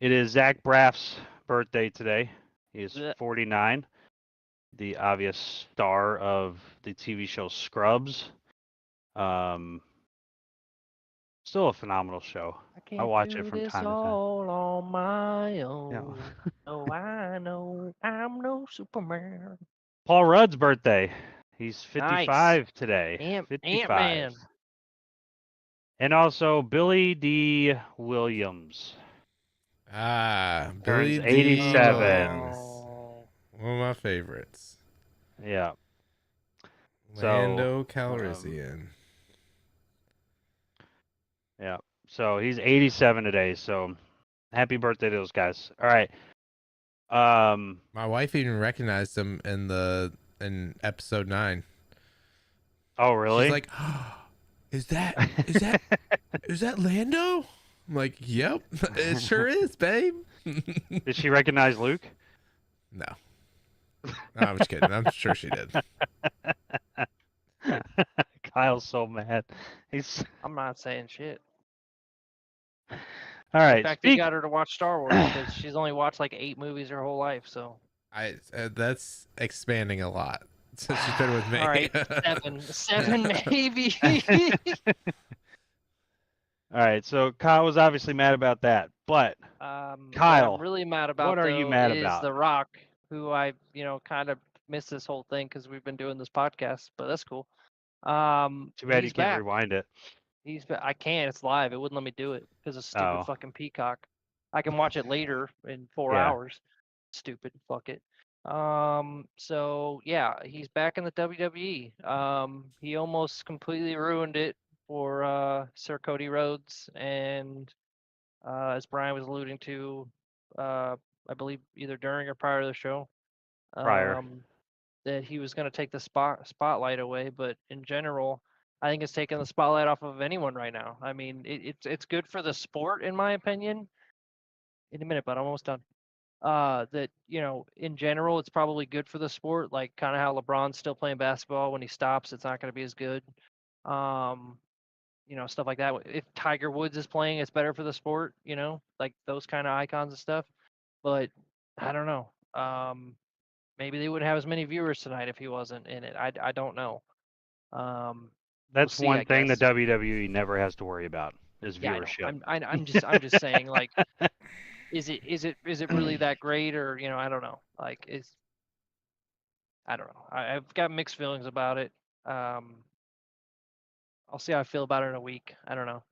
It is Zach Braff's birthday today. He is Blech. 49, the obvious star of the TV show Scrubs. Still a phenomenal show. I can't watch do it from this time to time. all on my Yeah. own. Oh, I know I'm no Superman. Paul Rudd's birthday. He's Nice. 55 today. Ant-Man. And also Billy Dee Williams. Billy Turns Dee 87. Williams. Oh. One of my favorites. Yeah. Lando Calrissian. Yeah. So he's 87 today. So happy birthday to those guys. All right. My wife even recognized him in episode 9. Oh, really? She's like, oh, is that Lando? I'm like, yep, it sure is, babe. Did she recognize Luke? No, I'm just kidding. I'm sure she did. Kyle's so mad. I'm not saying shit. All right. In fact, he got her to watch Star Wars because she's only watched like 8 movies her whole life. So That's expanding a lot since she's been with me. all right, 7 maybe. All right, so Kyle was obviously mad about that, but Kyle, Kyle, I'm really mad about. what are you mad is about? The Rock, who I kind of missed this whole thing because we've been doing this podcast, but that's cool. Too bad you he's can't back. rewind it. I can't. It's live. It wouldn't let me do it because of stupid fucking Peacock. I can watch it later in 4 Yeah. hours. Stupid. Fuck it. So yeah, he's back in the WWE. He almost completely ruined it for Sir Cody Rhodes, and as Brian was alluding to, I believe either during or prior to the show, Prior. that he was going to take the spotlight away. But in general, I think it's taking the spotlight off of anyone right now. I mean, it's good for the sport, in my opinion. In a minute, but I'm almost done. That in general, it's probably good for the sport. Like kind of how LeBron's still playing basketball. When he stops, it's not going to be as good. Stuff like that. If Tiger Woods is playing, it's better for the sport. Like those kind of icons and stuff. But I don't know. Maybe they wouldn't have as many viewers tonight if he wasn't in it. I don't know. That's we'll see, one thing the guess. WWE never has to worry about is Yeah, viewership. I'm just saying, like, is it really that great, or I don't know. Like, I don't know. I've got mixed feelings about it. I'll see how I feel about it in a week. I don't know.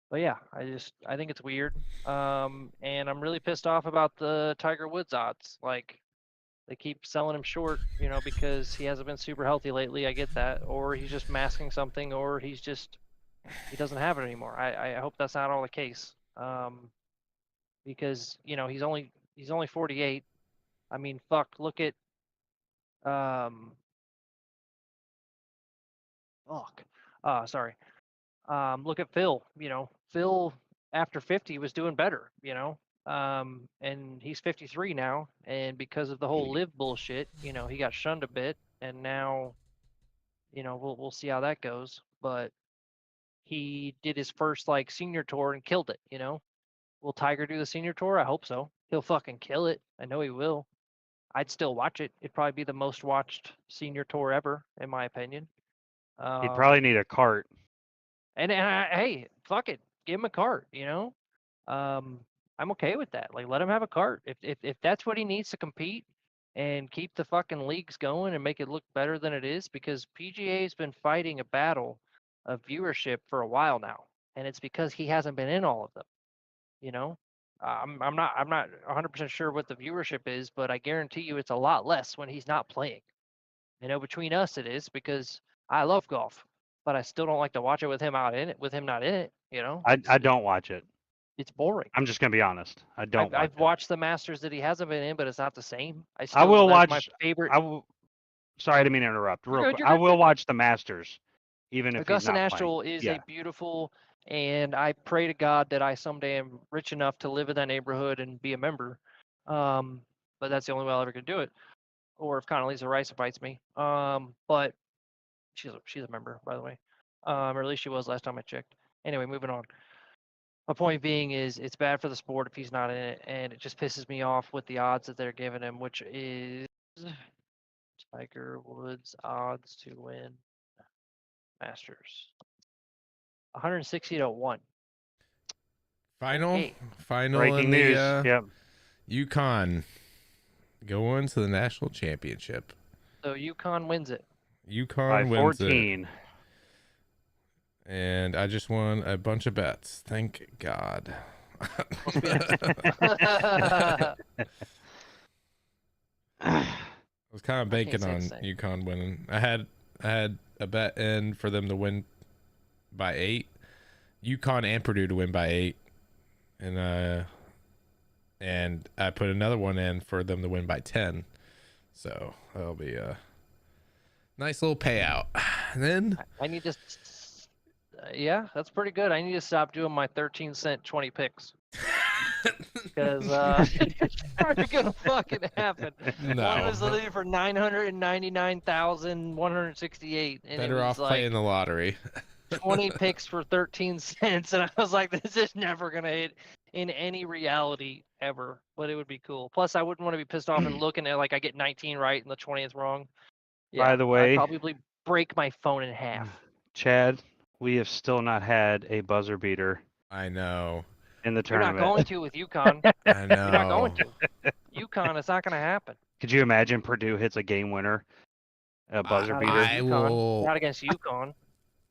But yeah, I think it's weird. And I'm really pissed off about the Tiger Woods odds. Like, they keep selling him short, because he hasn't been super healthy lately. I get that. Or he's just masking something, or he doesn't have it anymore. I hope that's not all the case. Because, he's only 48. I mean, fuck, look at sorry. Look at Phil. Phil after 50 was doing better, and he's 53 now, and because of the whole live bullshit, he got shunned a bit, and now, we'll see how that goes. But he did his first like senior tour and killed it. Will Tiger do the senior tour? I hope so. He'll fucking kill it. I know he will. I'd still watch it. It'd probably be the most watched senior tour ever, in my opinion. He'd probably need a cart. And hey, fuck it, give him a cart. I'm okay with that. Like, let him have a cart if that's what he needs to compete and keep the fucking leagues going and make it look better than it is. Because PGA has been fighting a battle of viewership for a while now, and it's because he hasn't been in all of them. I'm not 100% sure what the viewership is, but I guarantee you it's a lot less when he's not playing. Between us it is, because I love golf, but I still don't like to watch it with him out in it, with him not in it. I don't watch it. It's boring. I'm just gonna be honest. I don't. I've watched the Masters that he hasn't been in, but it's not the same. I will watch my favorite. Sorry, I didn't mean to interrupt. You're Real good, quick, you're I good, will you're good. watch the Masters, even if Augusta he's not National playing. is a beautiful, and I pray to God that I someday am rich enough to live in that neighborhood and be a member. But that's the only way I'll ever gonna do it. Or if Condoleezza Rice invites me. But she's a member, by the way. Or at least she was last time I checked. Anyway, moving on. My point being is it's bad for the sport if he's not in it, and it just pisses me off with the odds that they're giving him, which is Tiger Woods odds to win Masters. 160 to 1. Final Okay. Breaking in news. the Yep. UConn going to the national championship. So UConn wins it. UConn By wins 14. it. And I just won a bunch of bets. Thank God. I I was kind of banking say on the same. UConn winning. I had a bet in for them to win by 8. UConn and Purdue to win by 8. And I put another one in for them to win by 10. So that'll be a nice little payout. And then I need to. Yeah, that's pretty good. I need to stop doing my 13-cent 20 picks. Because it's never gonna fucking happen. One was no, literally for 999,168, and better it was off like playing the lottery. 20 picks for 13 cents, and I was like, this is never gonna hit in any reality ever. But it would be cool. Plus, I wouldn't want to be pissed off and looking at like I get 19 right and the 20th wrong. Yeah, By the way, I'd probably break my phone in half. Chad, we have still not had a buzzer beater I know. in the You're not tournament. going to with UConn. I know. You're not going to. UConn, it's not gonna happen. Could you imagine Purdue hits a game winner, a buzzer beater? I will. Not against UConn.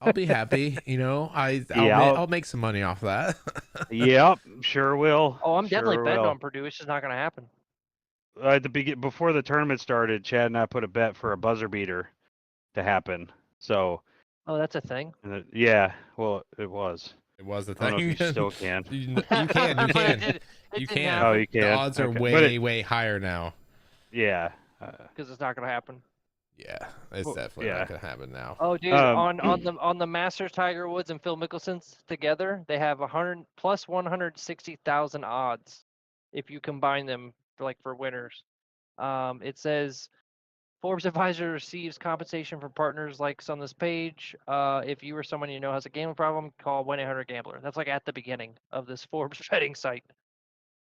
I'll be happy. You know, I'll make some money off that. Yep, sure will. Oh, I'm definitely Sure betting will. on Purdue. It's just not gonna happen. At the before the tournament started, Chad and I put a bet for a buzzer beater to happen. So, Oh, that's a thing. yeah, well, it was. It was the I don't know thing. if you still can. You can. You can. It You didn't can. Oh, you can. The odds are Okay. way, way higher now. Yeah. because it's not gonna happen. Yeah, it's Well, definitely yeah. not gonna happen now. Oh, dude, on the Masters, Tiger Woods and Phil Mickelson's together, they have 100 plus 160,000 odds if you combine them for winners. It says Forbes Advisor receives compensation from partners like on this page. If you or someone you know has a gambling problem, call 1-800-GAMBLER. That's like at the beginning of this Forbes betting site.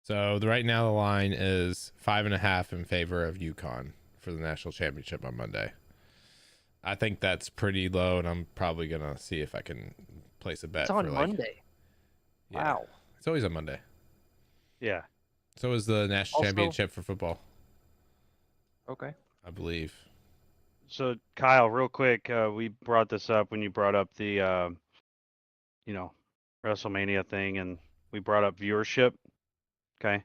So right now the line is 5.5 in favor of UConn for the national championship on Monday. I think that's pretty low, and I'm probably gonna see if I can place a bet. It's on for Monday. Yeah, Wow. it's always on Monday. Yeah. So is the national Also- championship for football, Okay. I believe. So Kyle, real quick, we brought this up when you brought up the, WrestleMania thing, and we brought up viewership. Okay,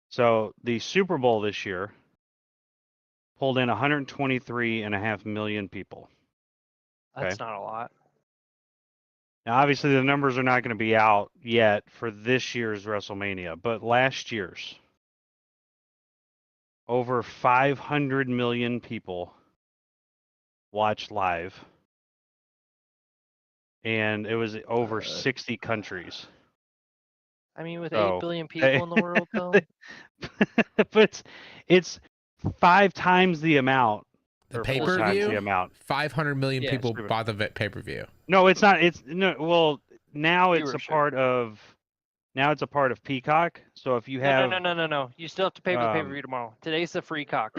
so the Super Bowl this year pulled in 123.5 million people. That's Okay. not a lot. Now, obviously, the numbers are not going to be out yet for this year's WrestleMania, but last year's, over 500 million people watched live, and it was over 60 countries. I mean, with So, 8 billion people in the world, though. But it's 5 times the amount. The or 4 pay-per-view? times the amount. 500 million Yeah, people it's pretty bought the pay-per-view. No, it's not. It's no. Well, now it's a Viewership. part of. Now it's a part of Peacock. So if you have, No. You still have to pay for the Um, pay-per-view tomorrow. Today's the free cock.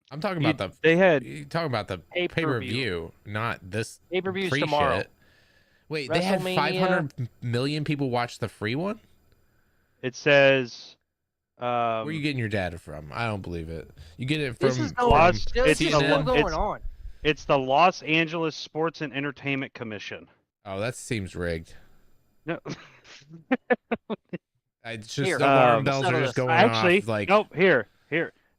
I'm talking about they had you talking about the Pay-per-view. pay-per-view, not this Pay-per-view's free tomorrow. shit. Wait, they had WrestleMania- 500 million people watch the free one? it says. Where are you getting your data from? I don't believe it. You get it This from, is from Los- still, it's this is the still lo- going it's- on. It's the Los Angeles Sports and Entertainment Commission. Oh, that seems rigged. No, It's just Here, alarm um, bells are settle just this. going actually, off. Like, nope. Here,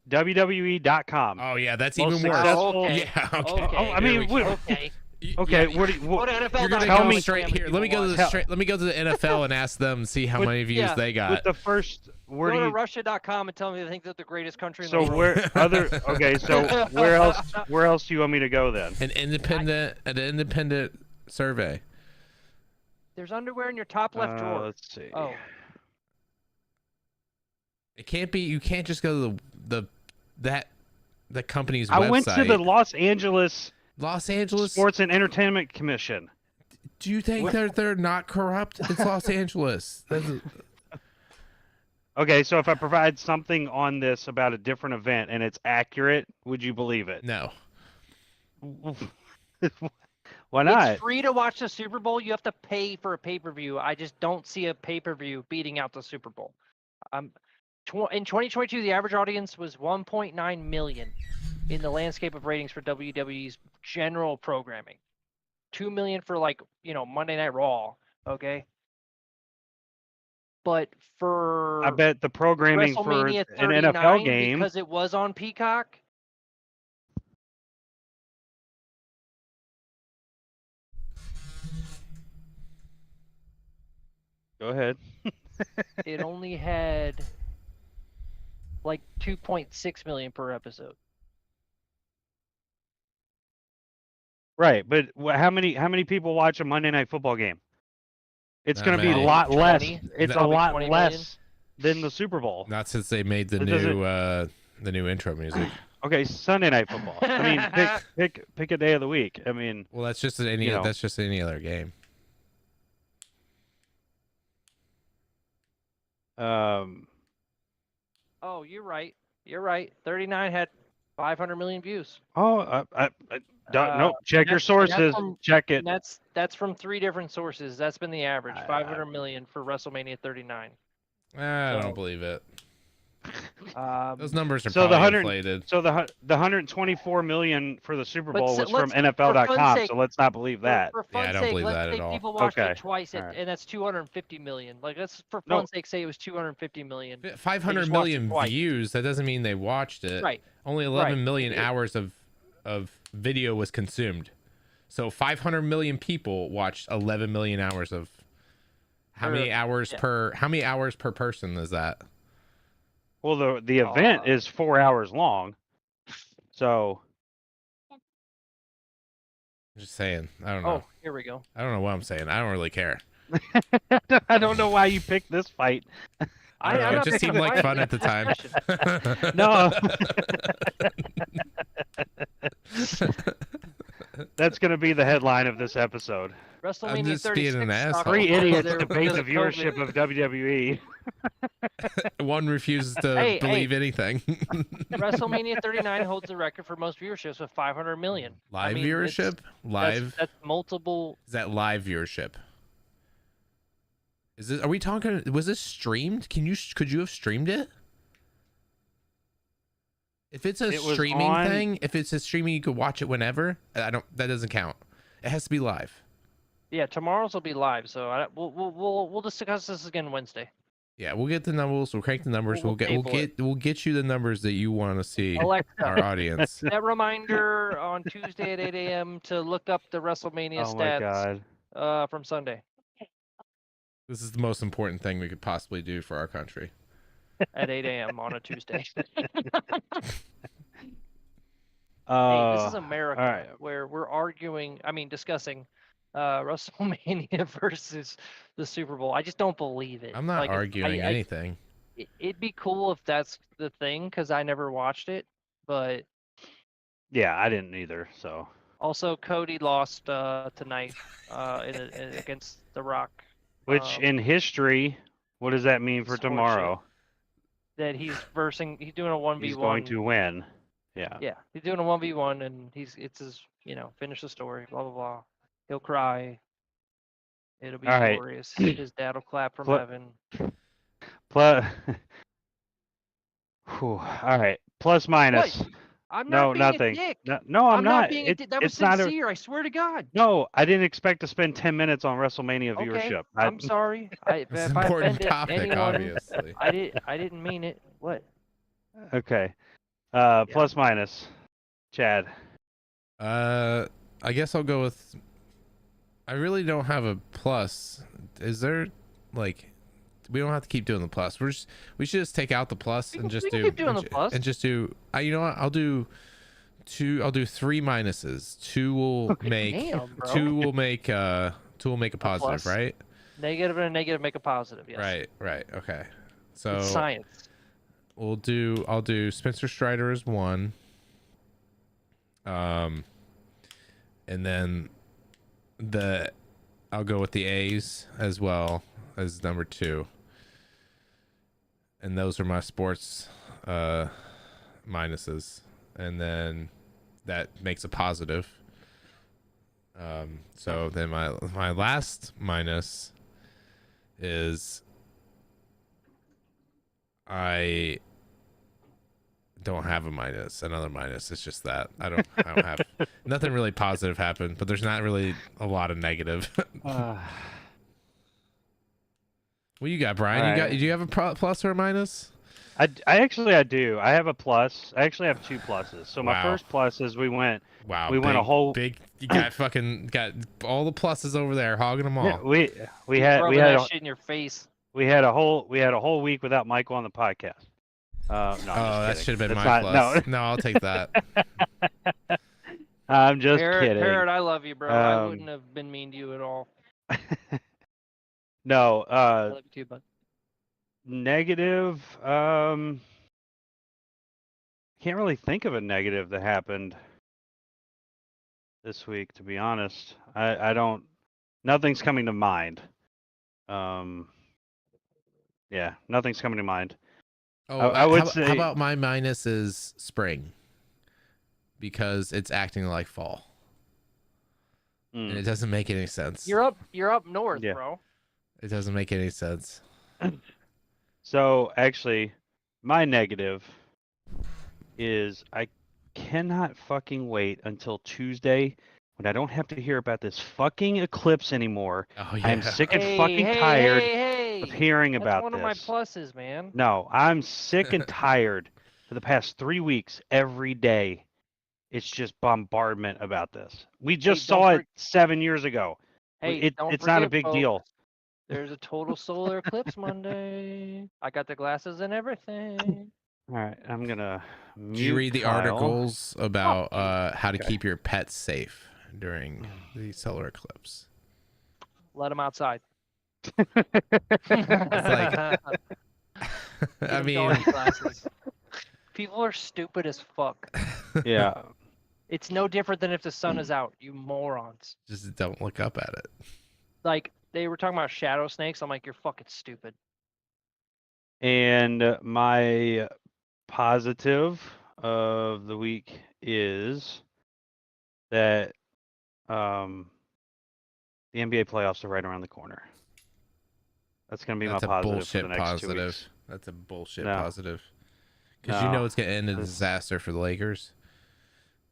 WWE.com. oh yeah, that's Most even worse. successful- okay. Yeah, okay. Okay. Oh, I Here mean, we go. Okay. Okay, Yeah, what do you, Go to You're NFL.com gonna Tell go me- straight here. Let me go to the NFL and ask them, see how many views yeah, they got. with the first, where Go do to you? Russia.com and tell me they think they're the greatest country in So the world. where other? Okay, so where else? Where else do you want me to go then? An independent survey. There's underwear in your top left drawer. Let's see. Oh, It can't be. You can't just go to the company's I website. went to the Los Angeles Los Sports and Entertainment Commission. Do you think they're not corrupt? It's Los Angeles. Okay, so if I provide something on this about a different event and it's accurate, would you believe it? No. Why not? it's free to watch the Super Bowl. You have to pay for a pay-per-view. I just don't see a pay-per-view beating out the Super Bowl. In 2022, the average audience was 1.9 million in the landscape of ratings for WWE's general programming. 2 million for Monday Night Raw. Okay. But for I bet the programming for WrestleMania an 39, NFL game. because it was on Peacock. Go ahead. It only had like 2.6 million per episode. Right, but how many people watch a Monday Night Football game? It's Not going to be a many. lot less. 20? It's a Probably lot 20 less million. than the Super Bowl. Not since they made the new intro music. Okay, Sunday Night Football. I mean, pick a day of the week. I mean, Well, that's just know. any other game. Oh, you're right. You're right. 39 had 500 million views. I don't know. Check your that's sources. from- Check it. And that's from 3 different sources. That's been the average. Uh, 500 million for WrestleMania 39. I So- don't believe it. Um, Those numbers are So the probably 100 inflated. So the 124 million for the Super But Bowl s- was from let's- for NFL.com. fun's sake- So let's not believe that. For Yeah, I fun's don't sake, believe let's that at say all. people watched Okay. it twice, All right. and that's 250 million. Like, let's for No. fun's sake say it was 250 million. 500 just watched it million twice. views. That doesn't mean they watched it. Right. Only 11 Right. million hours of video was consumed. So 500 million people watched 11 million hours of. How many hours yeah. per person is that? Well, the event is 4 hours long. So I'm just saying. I don't know. Oh, here we go. I don't know what I'm saying. I don't really care. I don't know why you picked this fight. I don't know, I'm it not just picking seemed a like fight, fun at it's the a time. No. That's going to be the headline of this episode. WrestleMania just being 36 an asshole. sucked Three because idiots there- debate because the of viewership COVID. of WWE. One refuses to Hey, believe anything. WrestleMania 39 holds the record for most viewerships with 500 million. Live I mean, it's- viewership? Live? That's multiple. Is that live viewership? Is this? Are we talking? Was this streamed? Could you have streamed it? If it's a It was streaming on- thing, if it's a streaming, you could watch it whenever. I don't. That doesn't count. It has to be live. Yeah, tomorrow's will be live, so we'll discuss this again Wednesday. Yeah, we'll get the numbers. We'll crank the numbers. We'll We'll get you the numbers that you want to see. Alexa, Our audience. that reminder on Tuesday at 8 a.m. to look up the WrestleMania Oh my stats God. from Sunday This is the most important thing we could possibly do for our country. at 8 a.m. on a Tuesday. Uh, Hey, this is America, all right. where we're discussing WrestleMania versus the Super Bowl. I just don't believe it. I'm not Like, arguing anything. It'd be cool if that's the thing, because I never watched it. But Yeah, I didn't either. So also, Cody lost tonight against The Rock. which in history, what does that mean for It's horseshit. tomorrow? That he's doing a 1v1. He's going to win. Yeah. Yeah, he's doing a 1v1, and it's his, finish the story, blah, blah, blah. He'll cry. It'll be All right. glorious. His dad will clap from Pl- heaven. Plus. All right. Plus minus. I'm No, not being nothing. a dick. No, I'm not. being a dick. That was it's not a. sincere, I swear to God. No, I didn't expect to spend 10 minutes on WrestleMania Okay, viewership. I'm sorry. It's If an I important offended topic, anyone, obviously. I didn't mean it. What? Okay. Plus minus. Chad. I guess I'll go with. I really don't have a plus. Is there like? We don't have to keep doing the plus. We should just take out the plus and just do. Keep doing the plus. And just do. You know what? I'll do 3 minuses. 2 will make. Damn, bro. 2 will make. 2 will make a positive, plus. right? Negative and a negative make a positive. Yes. Right. Okay. So It's science. I'll do Spencer Strider as 1. And then I'll go with the A's as well as number 2. And those are my sports minuses. And then that makes a positive. So then my last minus is I don't have another minus. It's just that I don't have nothing really positive happened, but there's not really a lot of negative. What you got, Brian? Do you have a plus or a minus? I do. I have a plus. I actually have 2 pluses. So my first plus is we went a whole big. You got all the pluses over there, hogging them all. Yeah, we had that shit in your face. We had a whole week without Michael on the podcast. No, that should have been It's my not- plus. No, I'll take that. I'm just kidding. Parrot, I love you, bro. I wouldn't have been mean to you at all. No, I love you too, bud. negative. Can't really think of a negative that happened this week, to be honest. I don't. Nothing's coming to mind. Yeah, nothing's coming to mind. Oh, I would how say. about my minus is spring, because it's acting like fall, and it doesn't make any sense. You're up north, Yeah. bro. It doesn't make any sense. So actually, my negative is I cannot fucking wait until Tuesday when I don't have to hear about this fucking eclipse anymore. Oh yeah. I'm sick and fucking tired of hearing That's about one this. of my pluses, man. No, I'm sick and tired for the past 3 weeks every day. It's just bombardment about this. We just don't saw it 7 years ago. Hey, don't It's not a forget, big folks, deal. There's a total solar eclipse Monday. I got the glasses and everything. All right, I'm gonna. Did you read the articles about how to Okay. keep your pets safe during the solar eclipse? Let them outside. I Get 'em mean, dark glasses. People are stupid as fuck. Yeah. It's no different than if the sun is out, you morons. just don't look up at it. Like, they were talking about shadow snakes. I'm like, you're fucking stupid. And my positive of the week is that the NBA playoffs are right around the corner. That's going to be That's my a positive for bullshit the next 2 positive. weeks. That's a bullshit No. positive. Because you know No. it's going to end in a It's- disaster for the Lakers.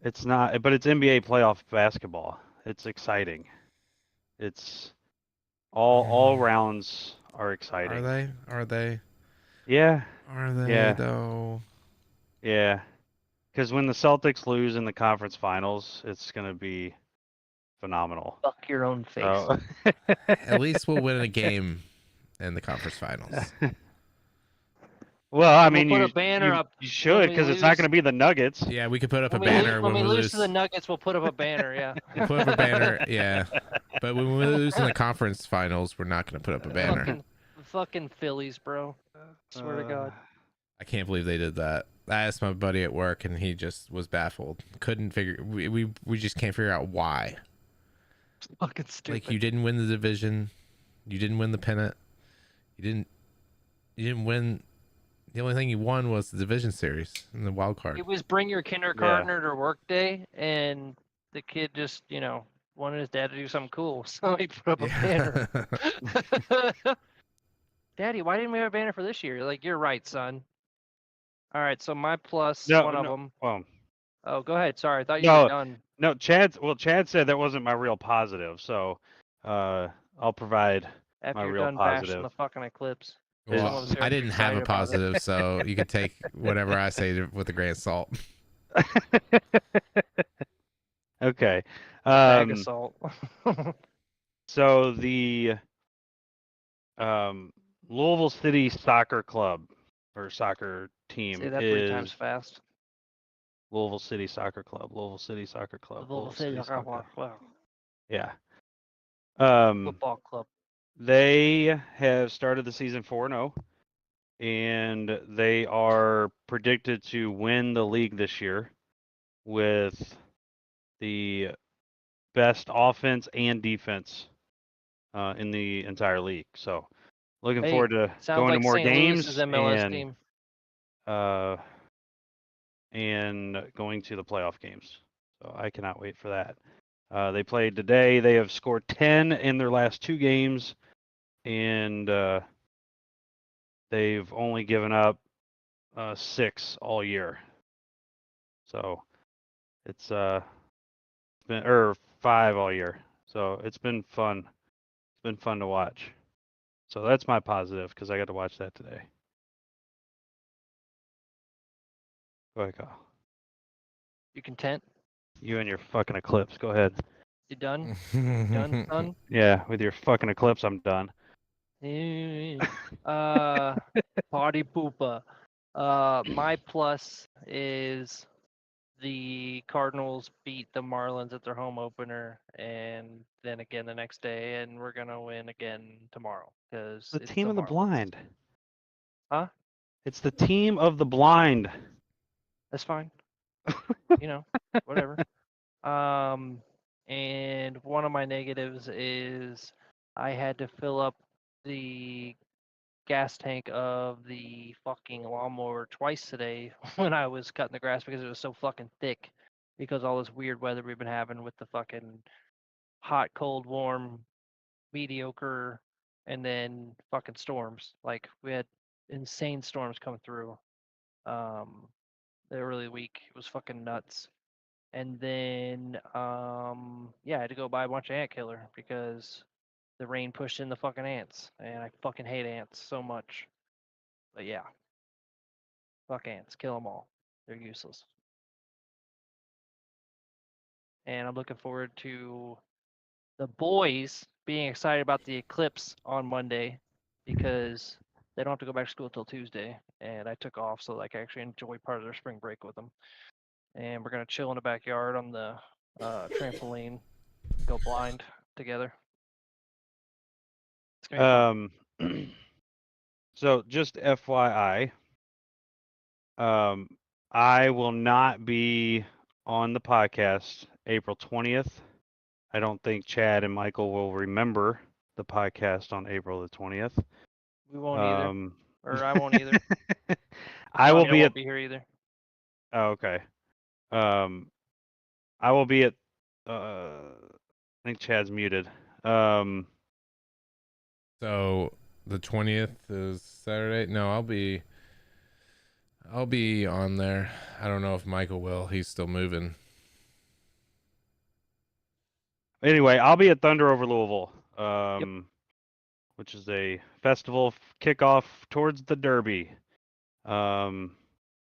It's not, but it's NBA playoff basketball. It's exciting. It's all rounds are exciting. Are they? Yeah, Are they Yeah. though? yeah. Because when the Celtics lose in the conference finals, it's going to be phenomenal. Fuck your own face. So, At least we'll win a game in the conference finals. well, I We'll mean, put you, a banner up you should when we because it's not lose. going to be the Nuggets. Yeah, we could put up a When we lose- banner when we lose lose. to the Nuggets, we'll put up a banner. Yeah. We'll put up a banner, yeah. But when we lose in the conference finals, we're not going to put up a banner. Fucking Phillies, bro. Swear to God. I can't believe they did that. I asked my buddy at work, and he just was baffled. Couldn't figure. We just can't figure out why. Fucking stupid. Like, you didn't win the division, you didn't win the pennant, you didn't win. The only thing you won was the division series and the wild card. It was bring your kindergartner to work day, and the kid just, wanted his dad to do something cool, so he put up a banner. Daddy, why didn't we have a banner for this year? Like, you're right, son. All right, so my plus, No, one of no. them. Well, Oh, go ahead. Sorry, I thought you No. were done. no, Chad said that wasn't my real positive, so I'll provide. After my you're real done bashing positive. the fucking eclipse. Well, Is- I didn't have a excited about it. positive, so you can take whatever I say with a grain of salt. Okay. Bag of salt. So the Louisville City Soccer Club or soccer team Say that 3 times is fast. Louisville City Soccer Club. Louisville City Soccer Club. Louisville City Soccer Soccer Club. Yeah. Football club. They have started the season 4-0, and they are predicted to win the league this year with the best offense and defense in the entire league. So, looking Hey, forward to sounds going like to more St. games Louis's MLS team. And going to the playoff games. So I cannot wait for that. They played today. They have scored 10 in their last 2 games, and they've only given up 6 all year. So it's been 5 all year. So it's been fun. It's been fun to watch. So that's my positive because I got to watch that today. Go ahead, Kyle. You content? You and your fucking eclipse. Go ahead. You done? Done, son? Yeah, with your fucking eclipse, I'm done. Party poopa. My plus is the Cardinals beat the Marlins at their home opener, and then again the next day, and we're gonna win again tomorrow because The team of the blind. Huh? It's the team of the blind. That's fine. Whatever. And one of my negatives is I had to fill up the gas tank of the fucking lawnmower twice today when I was cutting the grass because it was so fucking thick because all this weird weather we've been having with the fucking hot, cold, warm, mediocre, and then fucking storms. Like we had insane storms come through the early week. It was fucking nuts. And then I had to go buy a bunch of ant killer because the rain pushed in the fucking ants, and I fucking hate ants so much. But yeah, fuck ants, kill them all. They're useless. And I'm looking forward to the boys being excited about the eclipse on Monday because they don't have to go back to school till Tuesday, and I took off so I can actually enjoy part of their spring break with them. And we're gonna chill in the backyard on the trampoline, go blind together. It's gonna be fun. So just FYI, I will not be on the podcast April 20th. I don't think Chad and Michael will remember the podcast on April the 20th. We won't either, or I won't either. I will be won't be here either. Oh, okay. I will be at. I think Chad's muted. So the 20th is Saturday. No, I'll be on there. I don't know if Michael will. He's still moving. Anyway, I'll be at Thunder over Louisville, which is a festival kickoff towards the Derby. And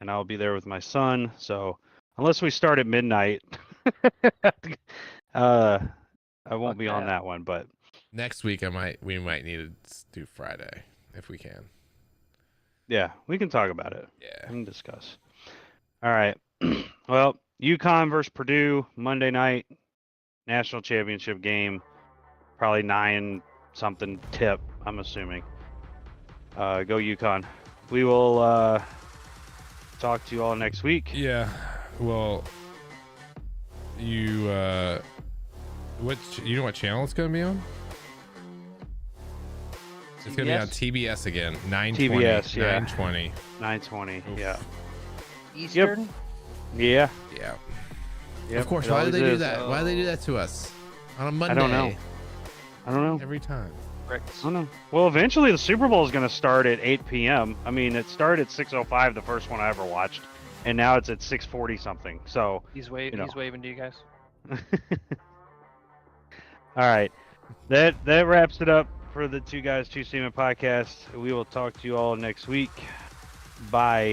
I'll be there with my son. So unless we start at midnight, I won't be on that one. But next week we might need to do Friday if we can. Yeah, we can talk about it. Yeah, we can discuss. All right. Well, UConn versus Purdue Monday night, national championship game. Probably 9-something tip, I'm assuming. Go UConn. We will talk to you all next week. Yeah. Well, you know what channel it's gonna be on? It's gonna be on TBS again. 920. TBS, yeah. 920. 920. Oof. Yeah. Eastern. Yep. Yeah. Yep. Of course. Why do they do that? Why do they do that to us on a Monday? I don't know. Every time. I don't know. Well, eventually the Super Bowl is going to start at 8 p.m. I mean, it started at 6:05, the first one I ever watched, and now it's at 6:40 something. So he's waving. He's waving to you guys. All right, that wraps it up for the Two Guys, Two Seamen podcast. We will talk to you all next week. Bye.